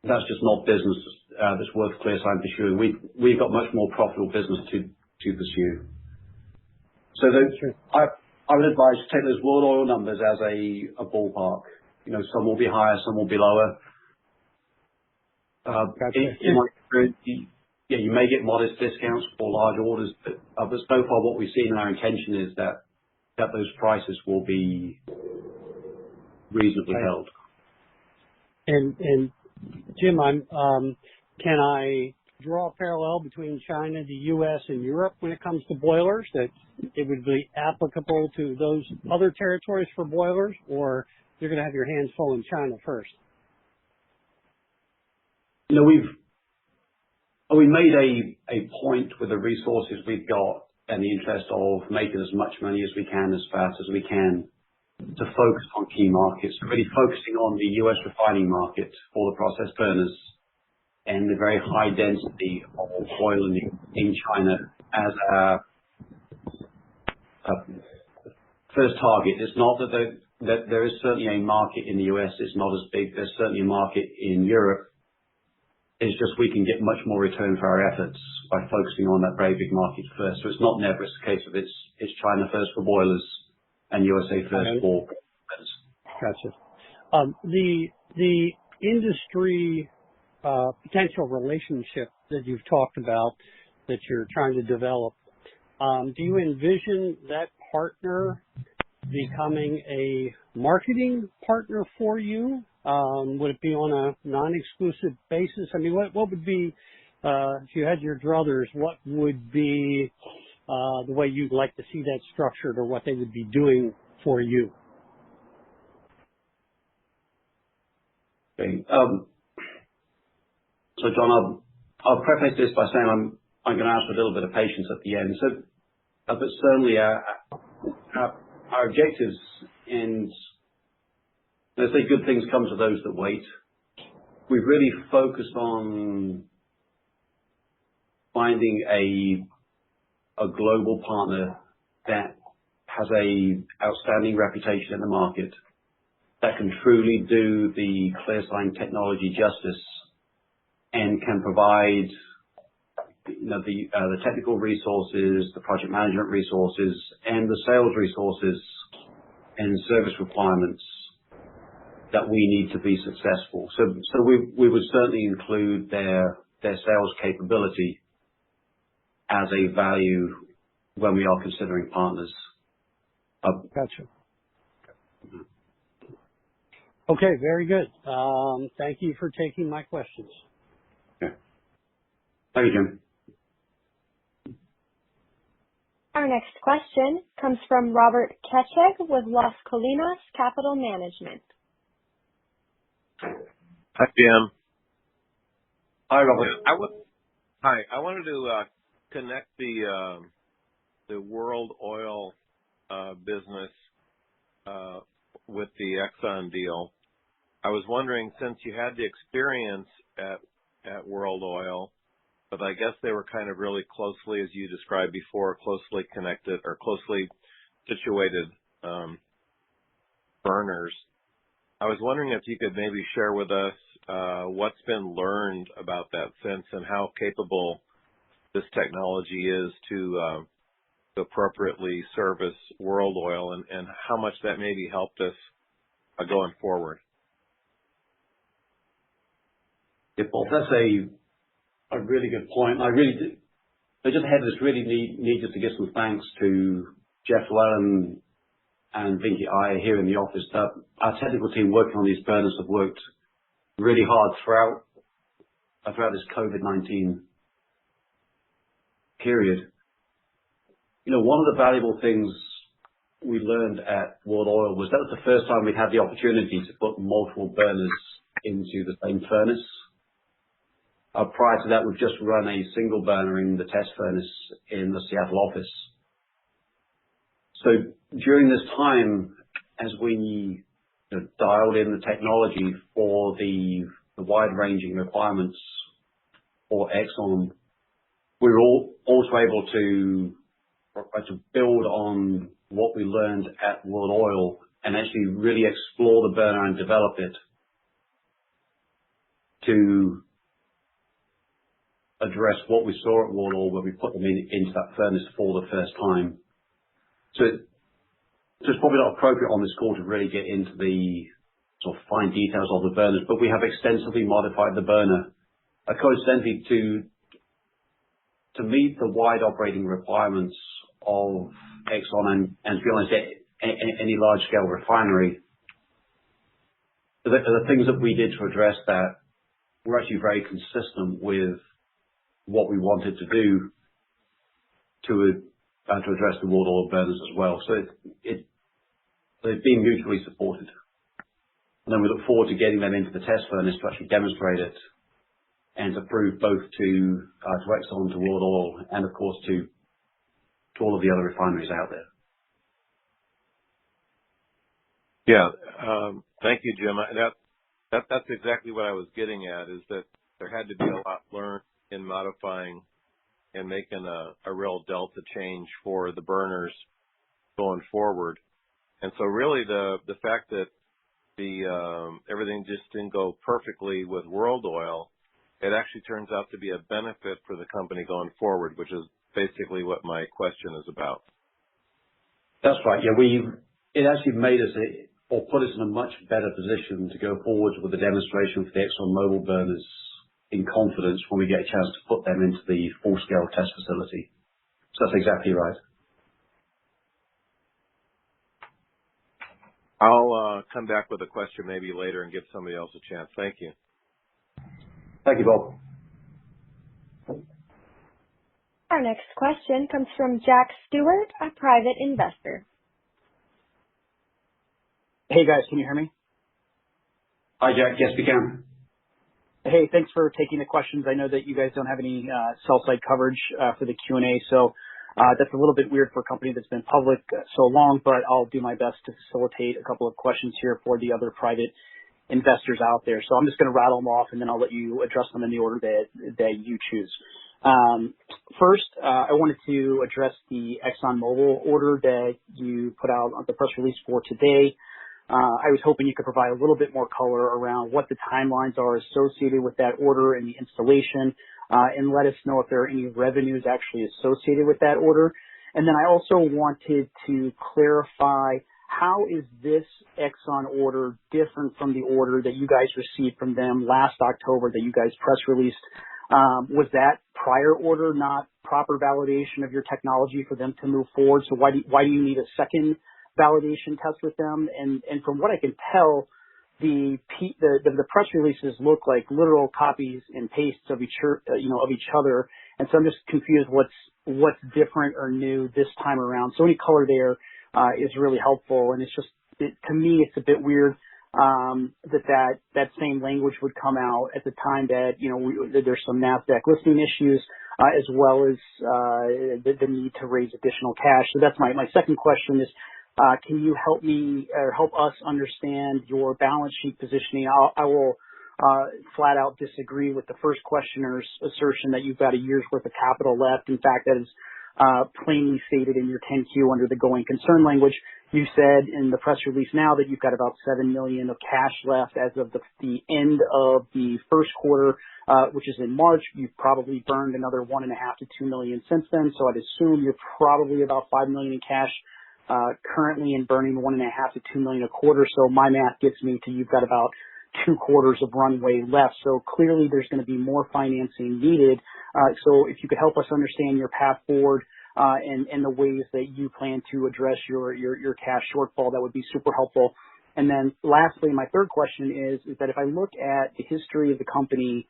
that's just not business that's worth ClearSign pursuing. We've got much more profitable business to pursue. So I would advise to take those world oil numbers as a ballpark. Some will be higher, some will be lower. Gotcha. In my experience, you may get modest discounts for large orders, but so far what we've seen, our intention is that those prices will be reasonably held. And Jim, can I draw a parallel between China, the U.S., and Europe when it comes to boilers, that it would be applicable to those other territories for boilers, or you're going to have your hands full in China first? We made a point with the resources we've got and the interest of making as much money as we can, as fast as we can, to focus on key markets, really focusing on the U.S. refining market for the process burners and the very high density of oil in China as our first target. It's not that there is certainly a market in the U.S. It's not as big. There's certainly a market in Europe. It's just we can get much more return for our efforts by focusing on that very big market first. So it's not never a case of it's China first for boilers and USA first for burners. Gotcha. The industry potential relationship that you've talked about that you're trying to develop, do you envision that partner becoming a marketing partner for you? Would it be on a non-exclusive basis? I mean, what would be, if you had your druthers, what would be the way you'd like to see that structured, or what they would be doing for you? Okay. So, John, I'll preface this by saying I'm going to ask for a little bit of patience at the end. So, but certainly our objectives, and let's say good things come to those that wait. We've really focused on finding a global partner that has a outstanding reputation in the market, that can truly do the ClearSign technology justice, and can provide the technical resources, the project management resources, and the sales resources and service requirements that we need to be successful. So we would certainly include their sales capability as a value when we are considering partners. Gotcha. Okay, very good. Thank you for taking my questions. Okay. Thank you, Jim. Our next question comes from Robert Ketcheg with Las Colinas Capital Management. Hi, Jim. Hi, Robert. Hi. I wanted to connect the World Oil business with the Exxon deal. I was wondering, since you had the experience at World Oil, but I guess they were kind of really closely, as you described before, closely connected or closely situated burners. I was wondering if you could maybe share with us what's been learned about that since, and how capable this technology is to appropriately service World Oil, and how much that maybe helped us going forward. Yeah, Paul, that's a really good point. I really So just ahead of this, really need just to give some thanks to Jeff Llewellyn and Vinky I here in the office. Our technical team working on these burners have worked really hard throughout this COVID-19 period. One of the valuable things we learned at World Oil was that was the first time we'd had the opportunity to put multiple burners into the same furnace. Prior to that, we've just run a single burner in the test furnace in the Seattle office. So during this time, as we dialed in the technology for the wide-ranging requirements for Exxon, we were also able to build on what we learned at World Oil and actually really explore the burner and develop it to address what we saw at World Oil when we put them into that furnace for the first time. So it's probably not appropriate on this call to really get into the sort of fine details of the burners, but we have extensively modified the burner, coincidentally to meet the wide operating requirements of Exxon and to be honest, any large-scale refinery. The things that we did to address that were actually very consistent with what we wanted to do to address the World Oil burners as well. So they've been mutually supported. And then we look forward to getting them into the test furnace to actually demonstrate it and to prove both to Exxon, to World Oil, and of course to all of the other refineries out there. Yeah, thank you, Jim. That's exactly what I was getting at, is that there had to be a lot learned in modifying and making a real delta change for the burners going forward. And so really the fact that everything just didn't go perfectly with World Oil, it actually turns out to be a benefit for the company going forward, which is basically what my question is about. That's right. Yeah, it actually made us or put us in a much better position to go forward with the demonstration for the ExxonMobil burners in confidence when we get a chance to put them into the full-scale test facility. So that's exactly right. I'll come back with a question maybe later and give somebody else a chance. Thank you. Thank you, Bob. Our next question comes from Jack Stewart, a private investor. Hey guys, can you hear me? Hi Jack, yes we can. Hey, thanks for taking the questions. I know that you guys don't have any sell-side coverage for the Q&A, so that's a little bit weird for a company that's been public so long, but I'll do my best to facilitate a couple of questions here for the other private investors out there. So I'm just going to rattle them off and then I'll let you address them in the order that you choose. First, I wanted to address the ExxonMobil order that you put out on the press release for today. I was hoping you could provide a little bit more color around what the timelines are associated with that order and the installation, and let us know if there are any revenues actually associated with that order. And then I also wanted to clarify, how is this Exxon order different from the order that you guys received from them last October that you guys press released? Was that prior order not proper validation of your technology for them to move forward? So why do you need a second validation test with them? And from what I can tell, the press releases look like literal copies and pastes of each other. And so I'm just confused what's different or new this time around. So any color there is really helpful. And it's just, to me, it's a bit weird that same language would come out at the time that, there's some NASDAQ listing issues, as well as the need to raise additional cash. So that's my second question is, can you help me or help us understand your balance sheet positioning? I will flat out disagree with the first questioner's assertion that you've got a year's worth of capital left. In fact, that is plainly stated in your 10-Q under the going concern language. You said in the press release now that you've got about $7 million of cash left as of the end of the first quarter, which is in March. You've probably burned another $1.5 to $2 million since then. So I'd assume you're probably about $5 million in cash currently and burning $1.5 to $2 million a quarter. So my math gets me to you've got about 2 quarters of runway left. So clearly there's going to be more financing needed. So if you could help us understand your path forward and the ways that you plan to address your cash shortfall, that would be super helpful. And then lastly, my third question is that if I look at the history of the company,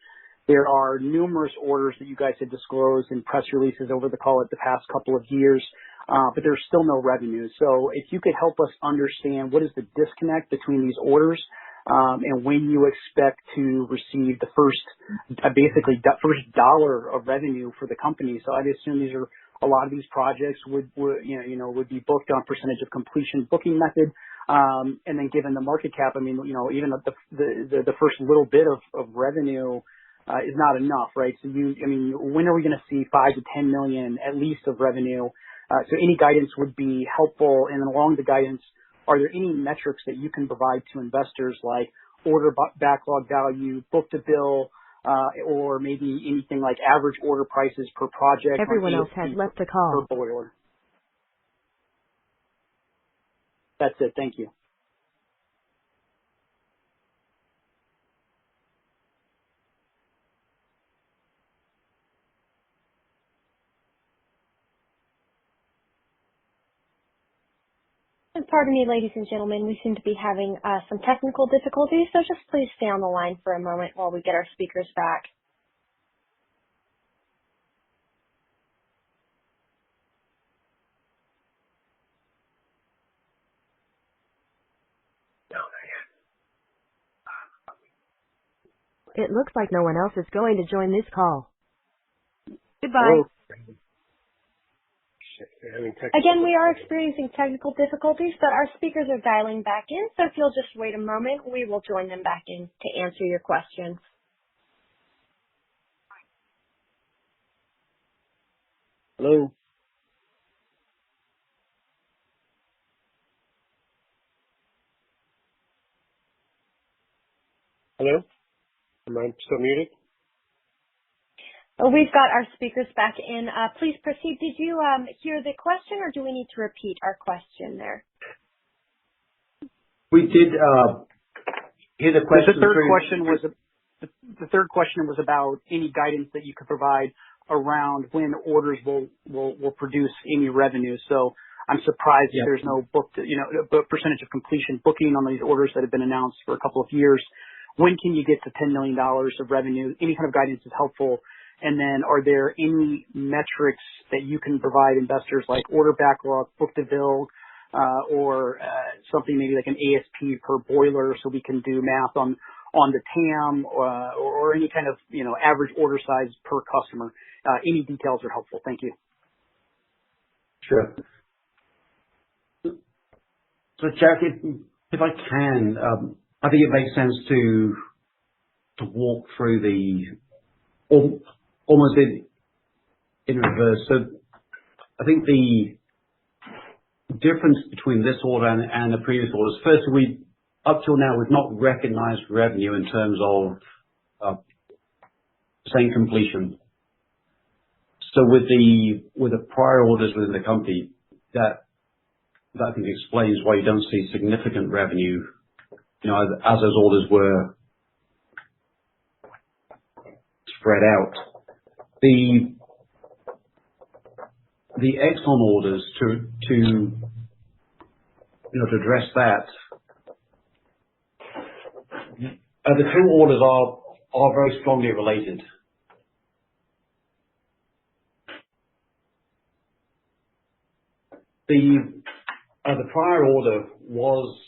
there are numerous orders that you guys have disclosed in press releases over the past couple of years, but there's still no revenue. So if you could help us understand what is the disconnect between these orders and when you expect to receive the first dollar of revenue for the company. So I'd assume a lot of these projects would be booked on percentage of completion booking method. And then given the market cap, I mean, even the first little bit of revenue is not enough, right? So when are we going to see 5 to 10 million at least of revenue? So any guidance would be helpful. And then along the guidance, are there any metrics that you can provide to investors like order backlog value, book to bill, or maybe anything like average order prices per project? Everyone else has left the call. Per boiler. That's it. Thank you. Pardon me, ladies and gentlemen, we seem to be having some technical difficulties, so just please stay on the line for a moment while we get our speakers back. It looks like no one else is going to join this call. Goodbye. Oh. Again, we are experiencing technical difficulties, but our speakers are dialing back in, so if you'll just wait a moment, we will join them back in to answer your questions. Hello? Hello? Am I still muted? We've got our speakers back in. Please proceed. Did you hear the question, or do we need to repeat our question there? We did hear the question. The third question was about any guidance that you could provide around when orders will produce any revenue. So I'm surprised that there's no percentage of completion booking on these orders that have been announced for a couple of years. When can you get to $10 million of revenue? Any kind of guidance is helpful. And then are there any metrics that you can provide investors like order backlog, book to bill, or something maybe like an ASP per boiler so we can do math on the TAM or any kind of, average order size per customer? Any details are helpful. Thank you. Sure. So, Jack, if I can, I think it makes sense to walk through almost in reverse. So I think the difference between this order and the previous orders, first, up till now, we've not recognized revenue in terms of saying completion. So with the prior orders within the company, that I think explains why you don't see significant revenue, as those orders were spread out. The Exxon orders to address that, the two orders are very strongly related. The prior order was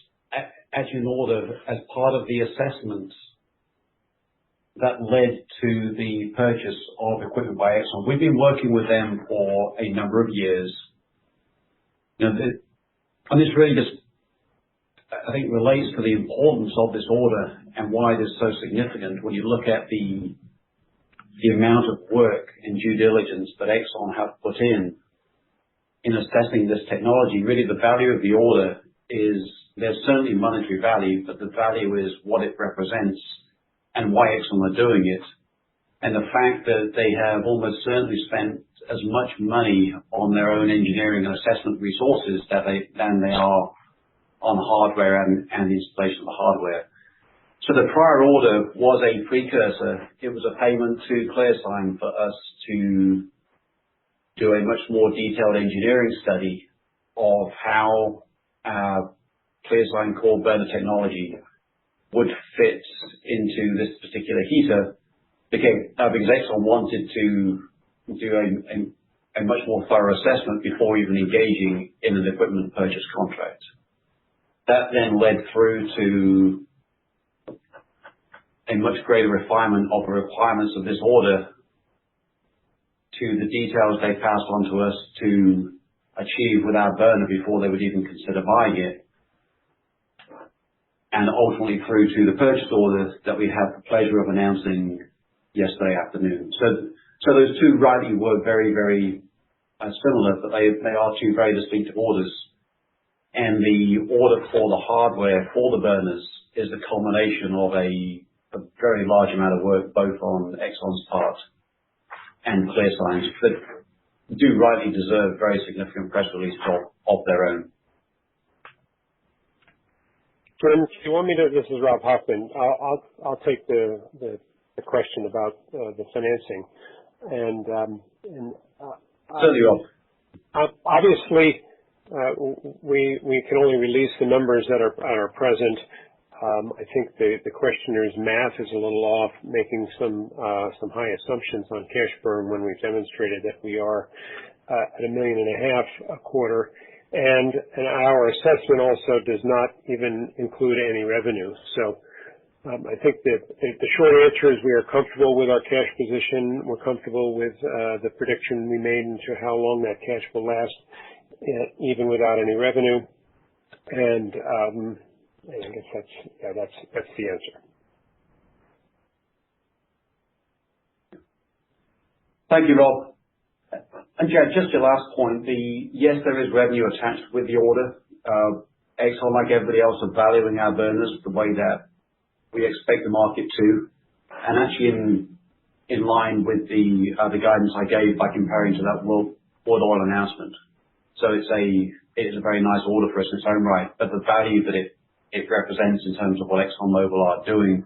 actually an order as part of the assessments that led to the purchase of equipment by Exxon. We've been working with them for a number of years. And this really just, I think, relates to the importance of this order and why it is so significant when you look at the amount of work and due diligence that Exxon have put in assessing this technology. Really, the value of the order is, there's certainly monetary value, but the value is what it represents and why Exxon are doing it. And the fact that they have almost certainly spent as much money on their own engineering and assessment resources than they are on hardware and the installation of the hardware. So the prior order was a precursor. It was a payment to ClearSign for us to do a much more detailed engineering study of how our ClearSign core burner technology would fit into this particular heater, because Exxon wanted to do a much more thorough assessment before even engaging in an equipment purchase contract. That then led through to a much greater refinement of the requirements of this order to the details they passed on to us to achieve with our burner before they would even consider buying it, and ultimately through to the purchase order that we have the pleasure of announcing yesterday afternoon. So those two rightly were very, very similar, but they are two very distinct orders. And the order for the hardware for the burners is the culmination of a very large amount of work both on Exxon's part and ClearSign's that do rightly deserve very significant press releases of their own. Jim, if you want me to, this is Rob Hoffman. I'll take the question about the financing. Certainly, Rob. Obviously, we can only release the numbers that are present. I think the questioner's math is a little off, making some high assumptions on cash burn when we've demonstrated that we are at $1.5 million a quarter. And our assessment also does not even include any revenue. So I think that the short answer is we are comfortable with our cash position. We're comfortable with the prediction we made into how long that cash will last, even without any revenue. And I guess that's the answer. Thank you, Rob. And Jack, just your last point, yes, there is revenue attached with the order. Exxon, like everybody else, are valuing our burners the way that we expect the market to, and actually in line with the guidance I gave by comparing to that World Oil announcement. So it is a very nice order for us in its own right, but the value that it represents in terms of what ExxonMobil are doing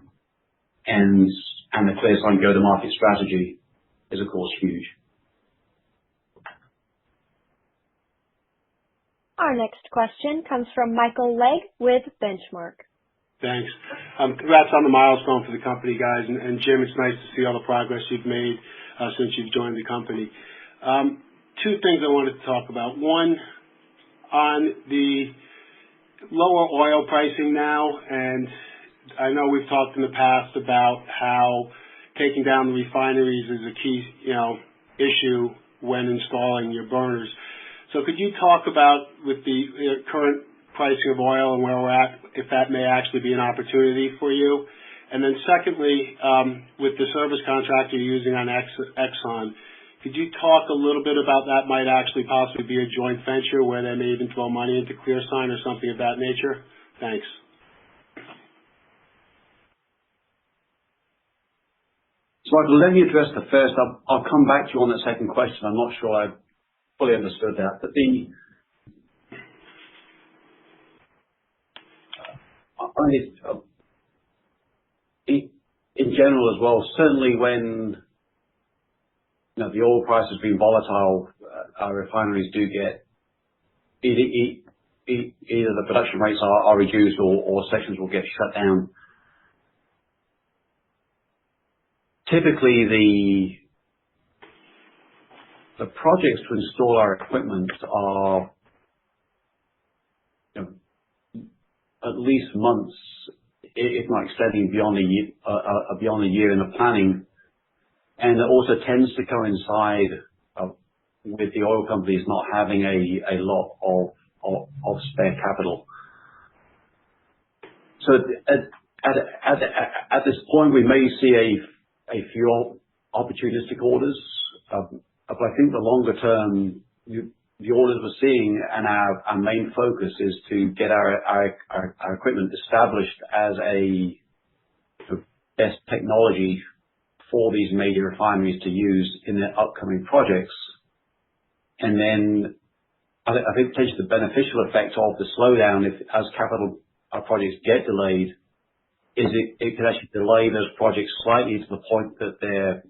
and the ClearSign go-to-market strategy is, of course, huge. Our next question comes from Michael Legg with Benchmark. Thanks. Congrats on the milestone for the company, guys. And Jim, it's nice to see all the progress you've made since you've joined the company. Two things I wanted to talk about. One, on the lower oil pricing now, and I know we've talked in the past about how taking down the refineries is a key, issue when installing your burners. So could you talk about, with the current pricing of oil and where we're at, if that may actually be an opportunity for you? And then secondly, with the service contract you're using on Exxon, could you talk a little bit about that might actually possibly be a joint venture where they may even throw money into ClearSign or something of that nature? Thanks. So let me address the first. I'll come back to you on the second question. I'm not sure I fully understood that. But in general as well, certainly when the oil price has been volatile, our refineries do get either the production rates are reduced or sections will get shut down. Typically, the projects to install our equipment are at least months, if not extending beyond a year in the planning, and it also tends to coincide with the oil companies not having a lot of spare capital. So at this point, we may see a few opportunistic orders. But I think the longer term, the orders we're seeing and our main focus is to get our equipment established as a best technology for these major refineries to use in their upcoming projects. And then I think potentially the beneficial effect of the slowdown, as capital projects get delayed, is it could actually delay those projects slightly to the point that their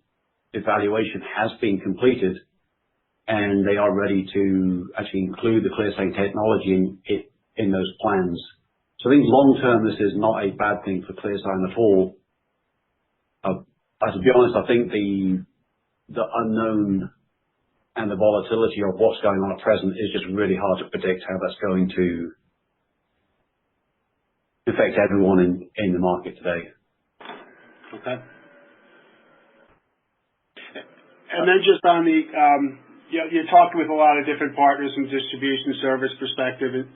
evaluation has been completed and they are ready to actually include the ClearSign technology in those plans. So I think long term, this is not a bad thing for ClearSign at all. To be honest, I think the unknown and the volatility of what's going on at present is just really hard to predict how that's going to affect everyone in the market today. Okay. And then just on the, you talked with a lot of different partners from distribution service perspective.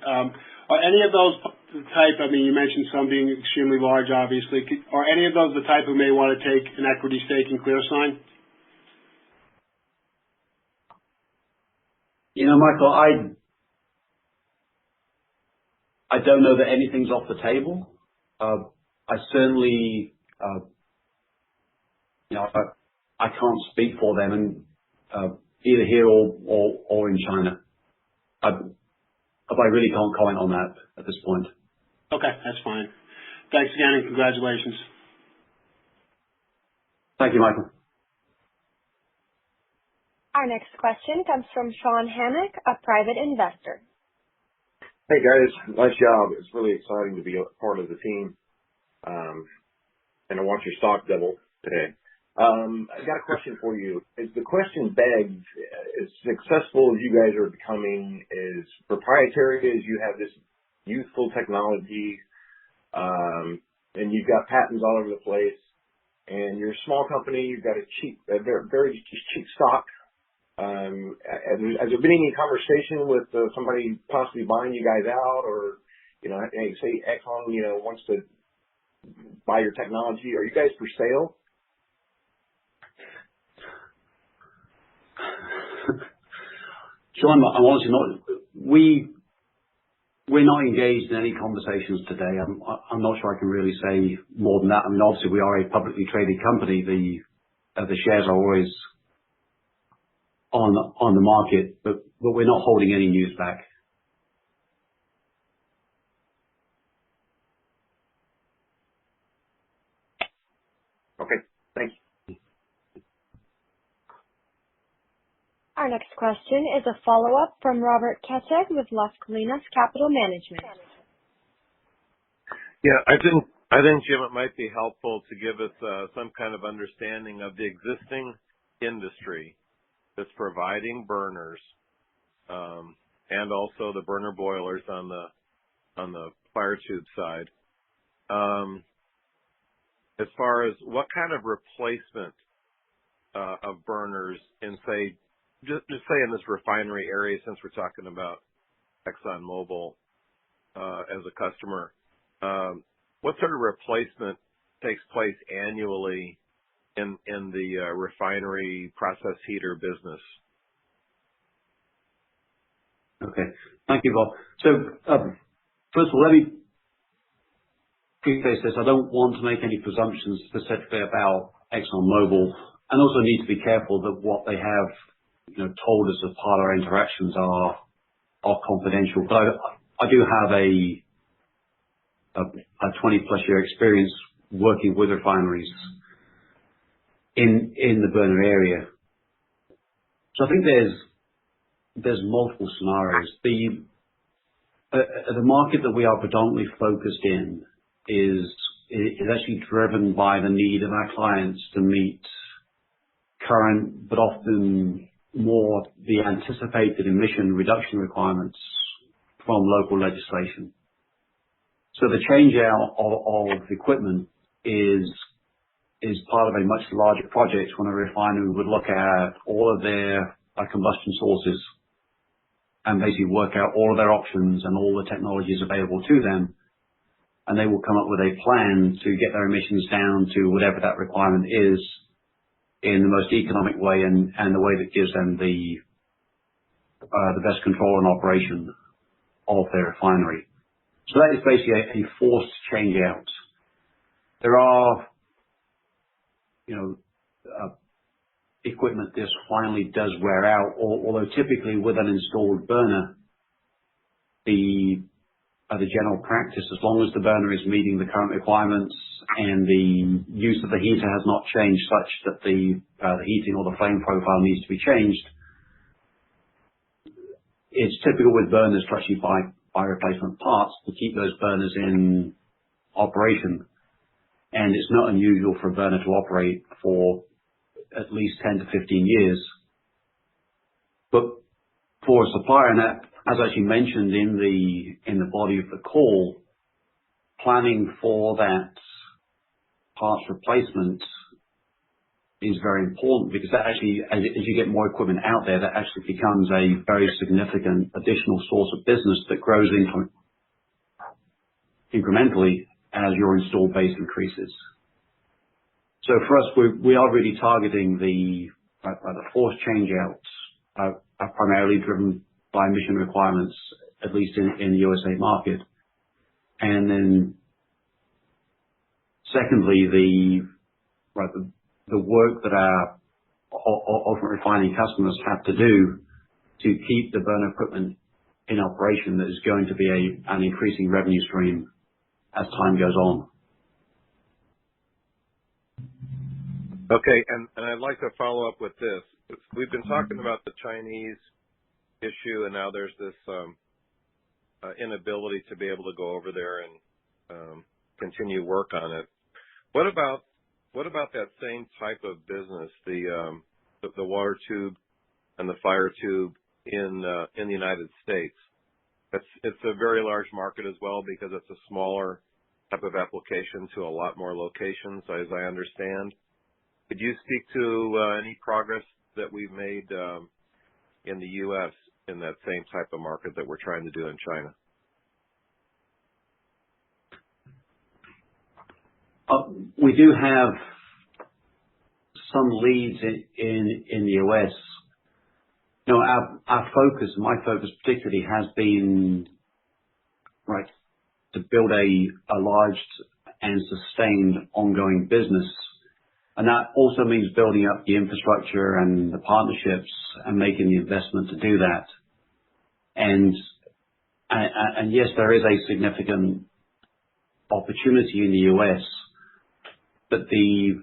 Are any of those the type, I mean, you mentioned some being extremely large, obviously. Are any of those the type who may want to take an equity stake in ClearSign? Michael, I don't know that anything's off the table. I certainly, I can't speak for them, and either here or in China. I really can't comment on that at this point. Okay, that's fine. Thanks again, and congratulations. Thank you, Michael. Our next question comes from Sean Hammock, a private investor. Hey guys, nice job. It's really exciting to be a part of the team. And I want your stock double today. I got a question for you. Is the question begged, as successful as you guys are becoming, as proprietary as you have this youthful technology, and you've got patents all over the place, and you're a small company, you've got a very cheap stock. Has there been any conversation with somebody possibly buying you guys out, or hey, say Exxon wants to buy your technology? Are you guys for sale? Sean, I want to know, we're not engaged in any conversations today. I'm not sure I can really say more than that. I mean, obviously we are a publicly traded company. The shares are always on the market, but we're not holding any news back. Okay, thanks. Our next question is a follow-up from Robert Ketcheg with Las Colinas Capital Management. Yeah, I think, Jim, it might be helpful to give us some kind of understanding of the existing industry that's providing burners, and also the burner boilers on the fire tube side. As far as what kind of replacement of burners in, say, just say in this refinery area, since we're talking about ExxonMobil as a customer, what sort of replacement takes place annually in the refinery process heater business? Okay. Thank you, Bob. So, first of all, let me preface this. I don't want to make any presumptions specifically about ExxonMobil, and also need to be careful that what they have, told us as part of our interactions are confidential. But I do have a 20-plus year experience working with refineries in the burner area. So I think there's multiple scenarios. The market that we are predominantly focused in is actually driven by the need of our clients to meet current, but often more the anticipated emission reduction requirements from local legislation. So the change out of equipment is part of a much larger project when a refinery would look at all of their combustion sources and basically work out all of their options and all the technologies available to them, and they will come up with a plan to get their emissions down to whatever that requirement is in the most economic way and the way that gives them the best control and operation of their refinery. So that is basically a forced change out. There are, equipment this finally does wear out, although typically with an installed burner, the the general practice, as long as the burner is meeting the current requirements and the use of the heater has not changed such that the heating or the flame profile needs to be changed. It's typical with burners to actually buy replacement parts to keep those burners in operation. And it's not unusual for a burner to operate for at least 10 to 15 years. But for a supplier, and that, as actually mentioned in the body of the call, planning for that parts replacement is very important, because that actually, as you get more equipment out there, that actually becomes a very significant additional source of business that grows incrementally as your installed base increases. So for us, we are really targeting the force changeouts are primarily driven by emission requirements, at least in the USA market. And then secondly, the work that our ultimate refining customers have to do to keep the burner equipment in operation that is going to be an increasing revenue stream as time goes on. Okay, and I'd like to follow up with this. We've been talking about the Chinese issue, and now there's this inability to be able to go over there and continue work on it. What about that same type of business, the water tube and the fire tube in the United States? It's a very large market as well, because it's a smaller type of application to a lot more locations, as I understand. Could you speak to any progress that we've made in the U.S. in that same type of market that we're trying to do in China? We do have some leads in the U.S. You know, our focus, my focus particularly, has been to build a large and sustained ongoing business. And that also means building up the infrastructure and the partnerships and making the investment to do that. And yes, there is a significant opportunity in the US, but the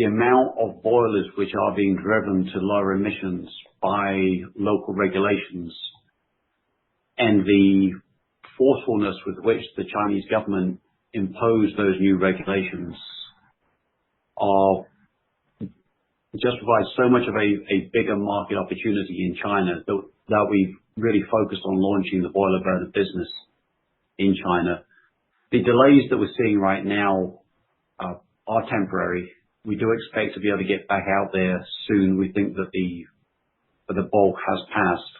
amount of boilers which are being driven to lower emissions by local regulations and the forcefulness with which the Chinese government imposed those new regulations just provides so much of a bigger market opportunity in China that we've really focused on launching the boiler burner business in China. The delays that we're seeing right now are temporary. We do expect to be able to get back out there soon. We think that the bulk has passed.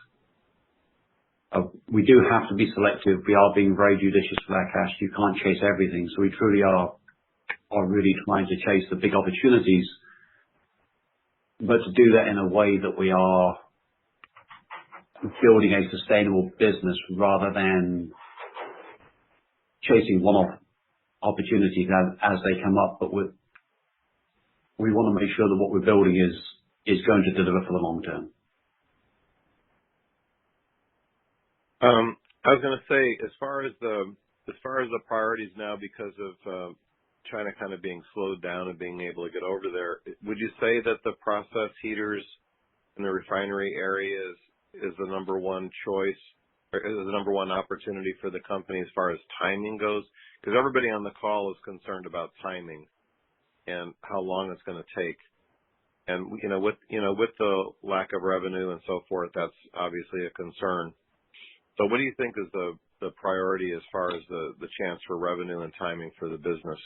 We do have to be selective. We are being very judicious with our cash. You can't chase everything. So we truly are really trying to chase the big opportunities, but to do that in a way that we are building a sustainable business rather than chasing one-off opportunities as they come up. But we want to make sure that what we're building is going to deliver for the long term. I was going to say, as far as the priorities now, because of China kind of being slowed down and being able to get over there, would you say that the process heaters in the refinery area is the number one choice, or is the number one opportunity for the company as far as timing goes? Because everybody on the call is concerned about timing and how long it's going to take. And with the lack of revenue and so forth, that's obviously a concern. So what do you think is the priority as far as the chance for revenue and timing for the business?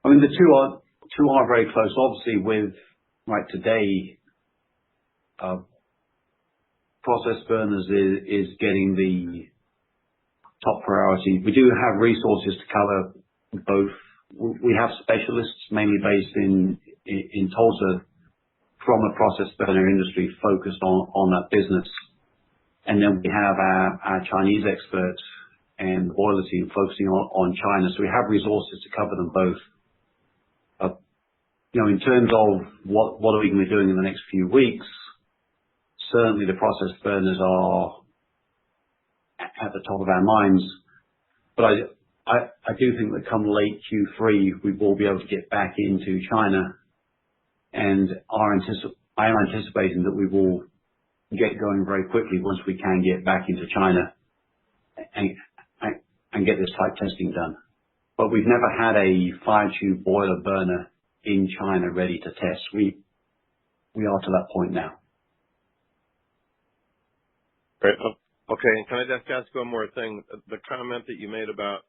I mean, the two are very close. Obviously, with today, process burners is getting the top priority. We do have resources to cover both. We have specialists mainly based in Tulsa from the process burner industry focused on that business. And then we have our Chinese experts and the boiler team focusing on China. So we have resources to cover them both. In terms of what are we going to be doing in the next few weeks, certainly the process burners are at the top of our minds. But I do think that come late Q3, we will be able to get back into China, and I am anticipating that we will get going very quickly once we can get back into China and get this type testing done. But we've never had a fire tube boiler burner in China ready to test. We are to that point now. Right. Okay. And can I just ask one more thing? The comment that you made about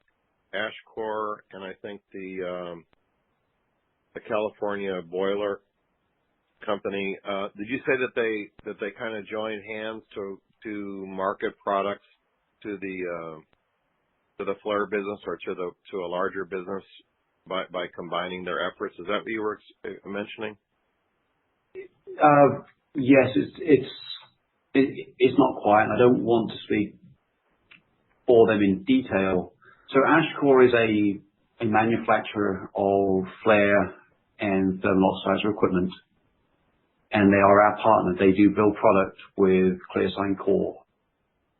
Ashcore and I think the California boiler company, did you say that they kind of joined hands to market products to the CLIR business or to a larger business by combining their efforts? Is that what you were mentioning? Yes, it's not quite, and I don't want to speak for them in detail. So Ashcore is a manufacturer of flare and thermal oxidizer equipment, and they are our partner. They do build product with ClearSign Core.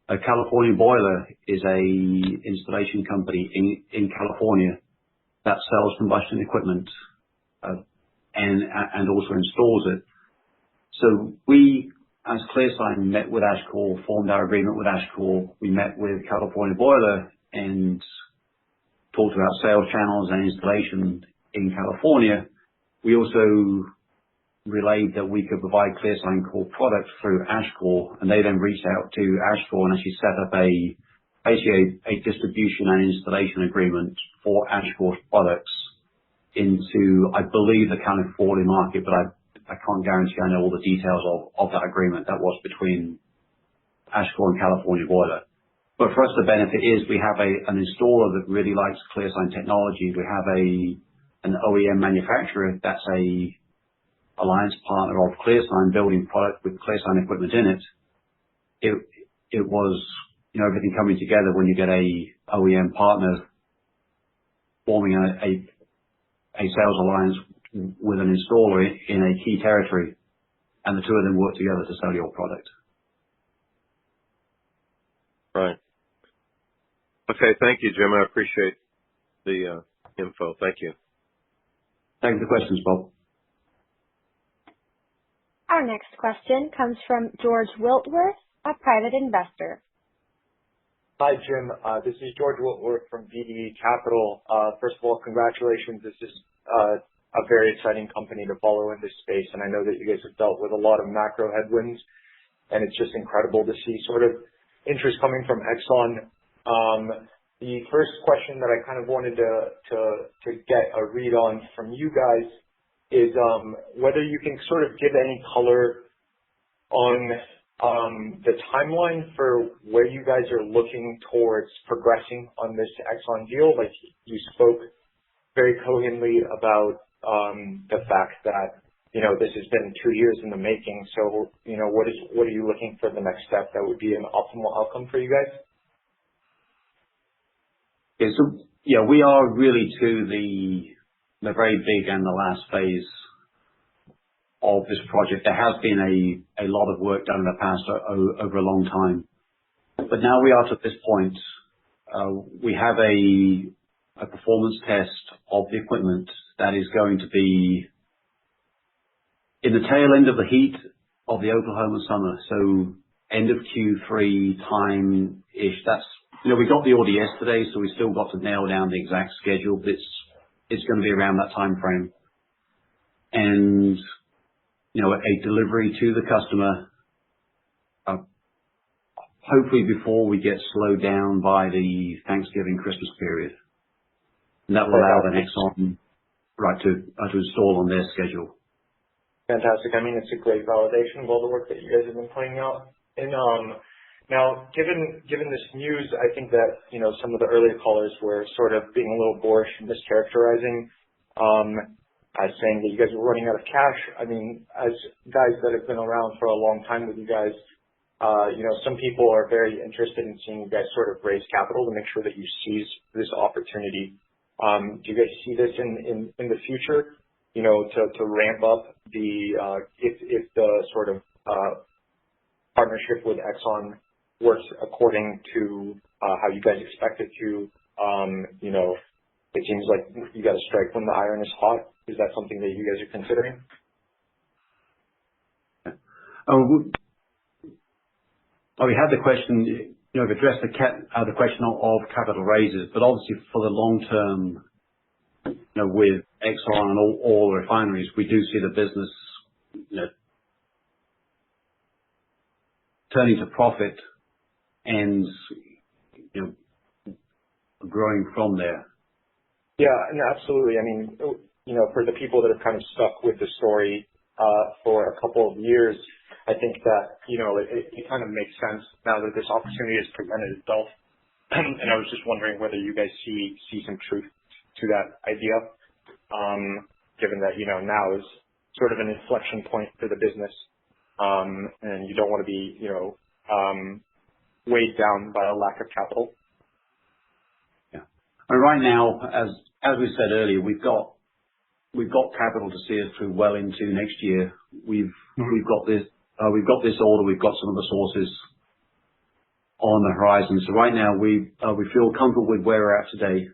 A California Boiler is a installation company in California that sells combustion equipment and also installs it. So we, as ClearSign, met with Ashcore, formed our agreement with Ashcore. We met with California Boiler and talked about sales channels and installation in California. We also relayed that we could provide ClearSign Core products through Ashcore, and they then reached out to Ashcore and actually set up basically a distribution and installation agreement for Ashcore's products into, I believe, the California market, but I can't guarantee I know all the details of that agreement. That was between Ashcore and California Boiler. But for us, the benefit is we have an installer that really likes ClearSign technology. We have an OEM manufacturer that's a alliance partner of ClearSign, building product with ClearSign equipment in it. It was, everything coming together when you get a OEM partner forming a sales alliance with an installer in a key territory, and the two of them work together to sell your product. Right. Okay. Thank you, Jim. I appreciate the info. Thank you. Thanks for the questions, Bob. Our next question comes from George Wiltworth, a private investor. Hi, Jim. This is George Wiltworth from VDE Capital. First of all, congratulations. This is a very exciting company to follow in this space, and I know that you guys have dealt with a lot of macro headwinds, and it's just incredible to see sort of interest coming from Exxon. The first question that I kind of wanted to get a read on from you guys is whether you can sort of give any color on the timeline for where you guys are looking towards progressing on this Exxon deal. Like, you spoke very cogently about the fact that, this has been 2 years in the making. So, what are you looking for the next step that would be an optimal outcome for you guys? Yeah, so we are really to the very big and the last phase of this project. There has been a lot of work done in the past over a long time, but now we are to this point. We have a performance test of the equipment that is going to be in the tail end of the heat of the Oklahoma summer, so end of Q3 time-ish. That's, we got the order yesterday, so we still got to nail down the exact schedule, but it's going to be around that time frame. And, a delivery to the customer, hopefully before we get slowed down by the Thanksgiving, Christmas period. And that will allow the Exxon to install on their schedule. Fantastic. I mean, it's a great validation of all the work that you guys have been putting out. And now, given this news, I think that some of the earlier callers were sort of being a little boorish and mischaracterizing, as saying that you guys were running out of cash. I mean, as guys that have been around for a long time with you guys, some people are very interested in seeing you guys sort of raise capital to make sure that you seize this opportunity. Do you guys see this in the future? To ramp up if the sort of partnership with Exxon works according to how you guys expect it to. It seems like you got to strike when the iron is hot. Is that something that you guys are considering? We had the question, we've addressed the question of capital raises, but obviously for the long term, with Exxon and all refineries, we do see the business, turning to profit and, growing from there. Yeah, no, absolutely. I mean, for the people that have kind of stuck with the story for a couple of years, I think that, it kind of makes sense now that this opportunity has presented itself. And I was just wondering whether you guys see some truth to that idea, given that, now is sort of an inflection point for the business, and you don't want to be, weighed down by a lack of capital. Yeah. And right now, as we said earlier, we've got capital to see us through well into next year. We've got this order. We've got some of the sources on the horizon. So right now we feel comfortable with where we're at today.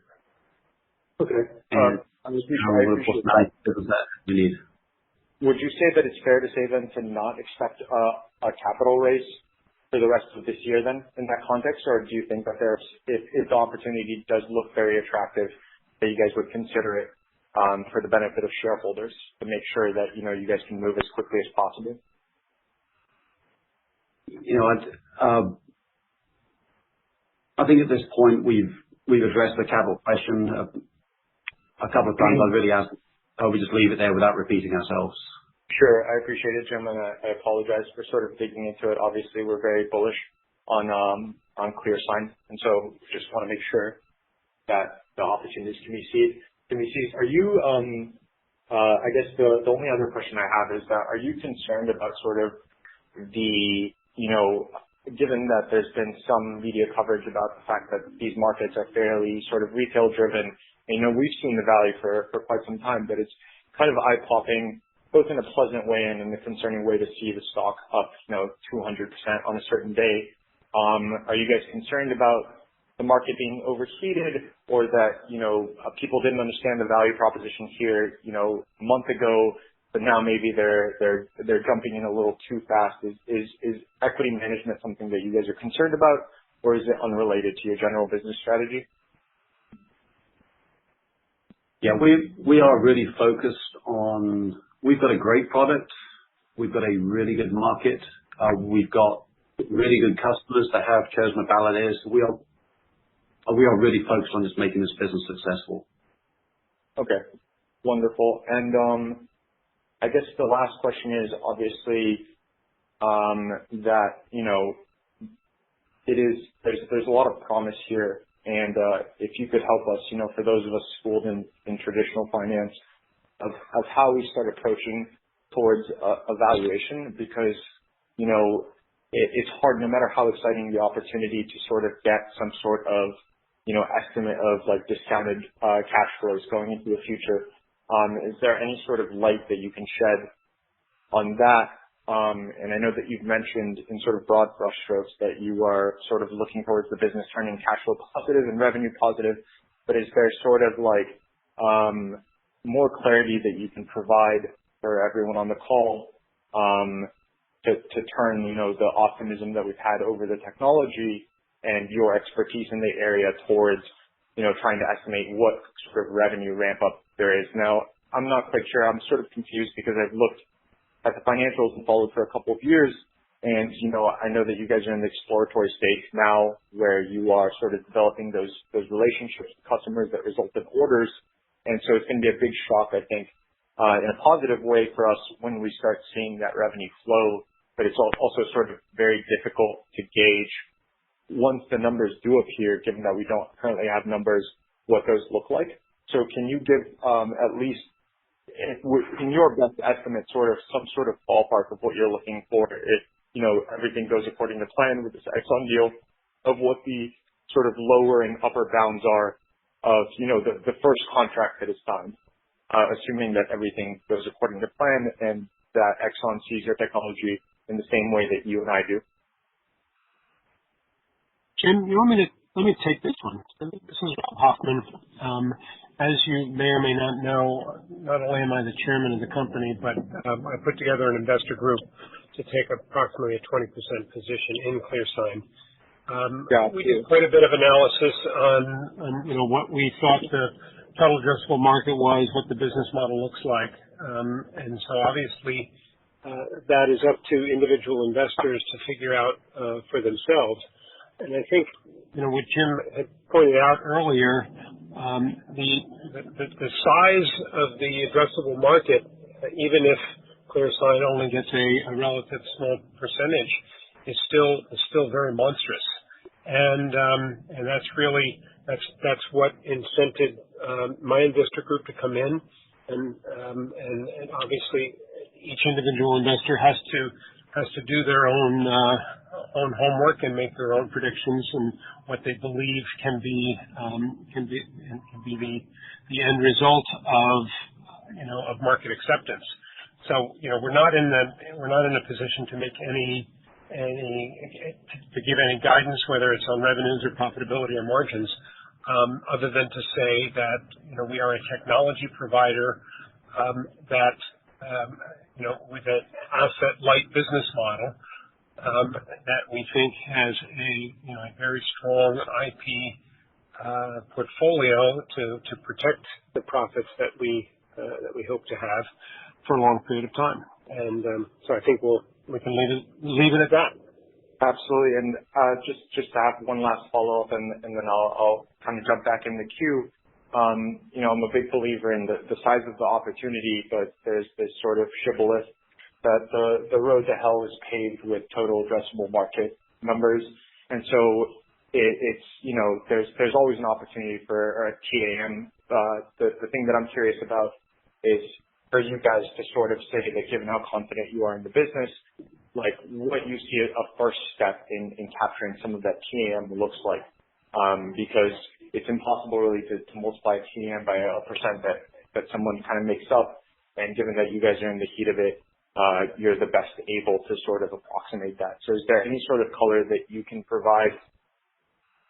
Okay. And I appreciate that. We need. Would you say that it's fair to say then to not expect a capital raise for the rest of this year then in that context? Or do you think that if the opportunity does look very attractive, that you guys would consider it for the benefit of shareholders to make sure that, you guys can move as quickly as possible? I think at this point we've addressed the capital question a couple of times. I'd really ask we just leave it there without repeating ourselves. Sure, I appreciate it, Jim, and I apologize for sort of digging into it. Obviously, we're very bullish on ClearSign, and so just want to make sure that the opportunities can be seized. Are you? I guess the only other question I have is that are you concerned about sort of the given that there's been some media coverage about the fact that these markets are fairly sort of retail driven. We've seen the value for quite some time, but it's kind of eye-popping, both in a pleasant way and in a concerning way to see the stock up, 200% on a certain day. Are you guys concerned about the market being overheated, or that, people didn't understand the value proposition here, a month ago, but now maybe they're jumping in a little too fast? Is equity management something that you guys are concerned about, or is it unrelated to your general business strategy? Yeah, we are really focused on. We've got a great product. We've got a really good market. We've got really good customers that have chosen Validators. We are really focused on just making this business successful. Okay. Wonderful. And I guess the last question is obviously that there's a lot of promise here, and if you could help us, for those of us schooled in traditional finance, of how we start approaching towards a valuation, because it's hard, no matter how exciting the opportunity, to sort of get some sort of estimate of like discounted cash flows going into the future. Is there any sort of light that you can shed on that? And I know that you've mentioned in sort of broad brushstrokes that you are sort of looking towards the business turning cash flow positive and revenue positive, but is there sort of like more clarity that you can provide for everyone on the call to turn, the optimism that we've had over the technology and your expertise in the area towards, trying to estimate what sort of revenue ramp up there is? Now, I'm not quite sure. I'm sort of confused because I've looked at the financials and followed for a couple of years, and, I know that you guys are in the exploratory stage now where you are sort of developing those relationships with customers that result in orders. And so it's going to be a big shock, I think, in a positive way for us when we start seeing that revenue flow. But it's also sort of very difficult to gauge once the numbers do appear, given that we don't currently have numbers, what those look like. So can you give at least, in your best estimate, sort of some sort of ballpark of what you're looking for if, everything goes according to plan with this Exxon deal, of what the sort of lower and upper bounds are of, the first contract that is signed, assuming that everything goes according to plan and that Exxon sees your technology in the same way that you and I do? Jim, let me take this one. This is Rob Hoffman. As you may or may not know, not only am I the chairman of the company, but I put together an investor group to take approximately a 20% position in ClearSign. We did quite a bit of analysis on what we thought the total addressable market was, what the business model looks like, and so obviously that is up to individual investors to figure out for themselves. And I think what Jim had pointed out earlier, the size of the addressable market, even if ClearSign only gets a relative small percentage, is still very monstrous. And that's what incented my investor group to come in, and obviously each individual investor has to do their own homework and make their own predictions and what they believe can be the end result of market acceptance. So we're not in a position to make to give any guidance, whether it's on revenues or profitability or margins, other than to say that we are a technology provider that with an asset-light business model that we think has a very strong IP portfolio to protect the profits that we hope to have for a long period of time. And so I think we can leave it at that. Absolutely. And just to have one last follow-up, and then I'll kind of jump back in the queue. I'm a big believer in the size of the opportunity, but there's this sort of shibboleth that the road to hell is paved with total addressable market numbers. And so it's there's always an opportunity for a TAM. The thing that I'm curious about is for you guys to sort of say that, given how confident you are in the business, like what you see a first step in capturing some of that TAM looks like, because it's impossible really to multiply TAM by a percent that someone kind of makes up. And given that you guys are in the heat of it, you're the best able to sort of approximate that. So is there any sort of color that you can provide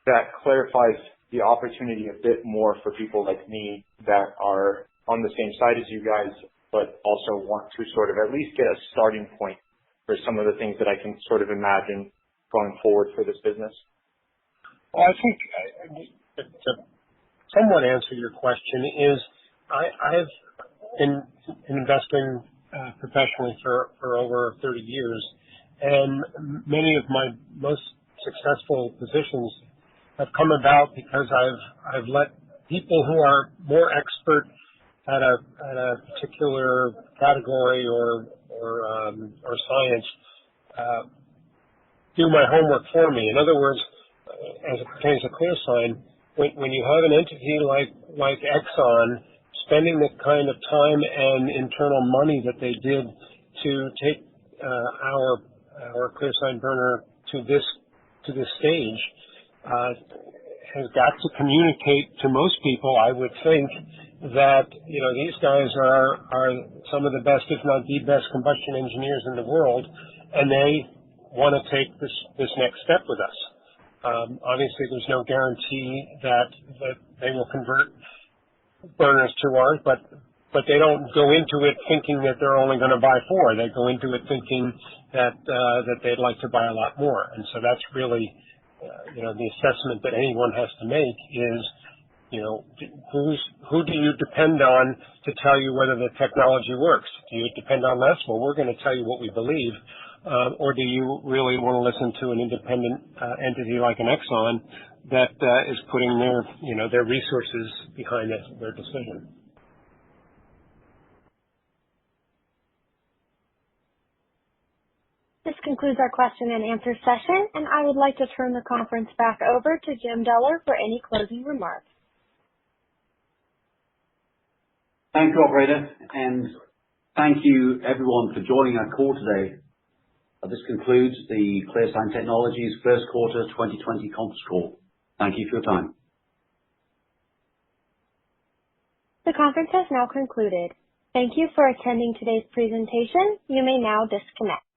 that clarifies the opportunity a bit more for people like me that are on the same side as you guys, but also want to sort of at least get a starting point for some of the things that I can sort of imagine going forward for this business? Well, I think to somewhat answer your question is I've been investing professionally for over 30 years, and many of my most successful positions have come about because I've let people who are more expert at a particular category or science do my homework for me. In other words, as it pertains to ClearSign, when you have an entity like Exxon spending the kind of time and internal money that they did to take our ClearSign burner to this stage, has got to communicate to most people, I would think, that these guys are some of the best, if not the best, combustion engineers in the world, and they want to take this next step with us. Obviously, there's no guarantee that they will convert burners to ours, but they don't go into it thinking that they're only going to buy 4. They go into it thinking that they'd like to buy a lot more. And so that's really the assessment that anyone has to make is, who do you depend on to tell you whether the technology works? Do you depend on us? Well, we're going to tell you what we believe. Or do you really want to listen to an independent entity like an Exxon that is putting their resources behind their decision? This concludes our question and answer session, and I would like to turn the conference back over to Jim Deller for any closing remarks. Thank you, operator, and thank you everyone for joining our call today. This concludes the ClearSign Technologies first quarter 2020 conference call. Thank you for your time. The conference has now concluded. Thank you for attending today's presentation. You may now disconnect.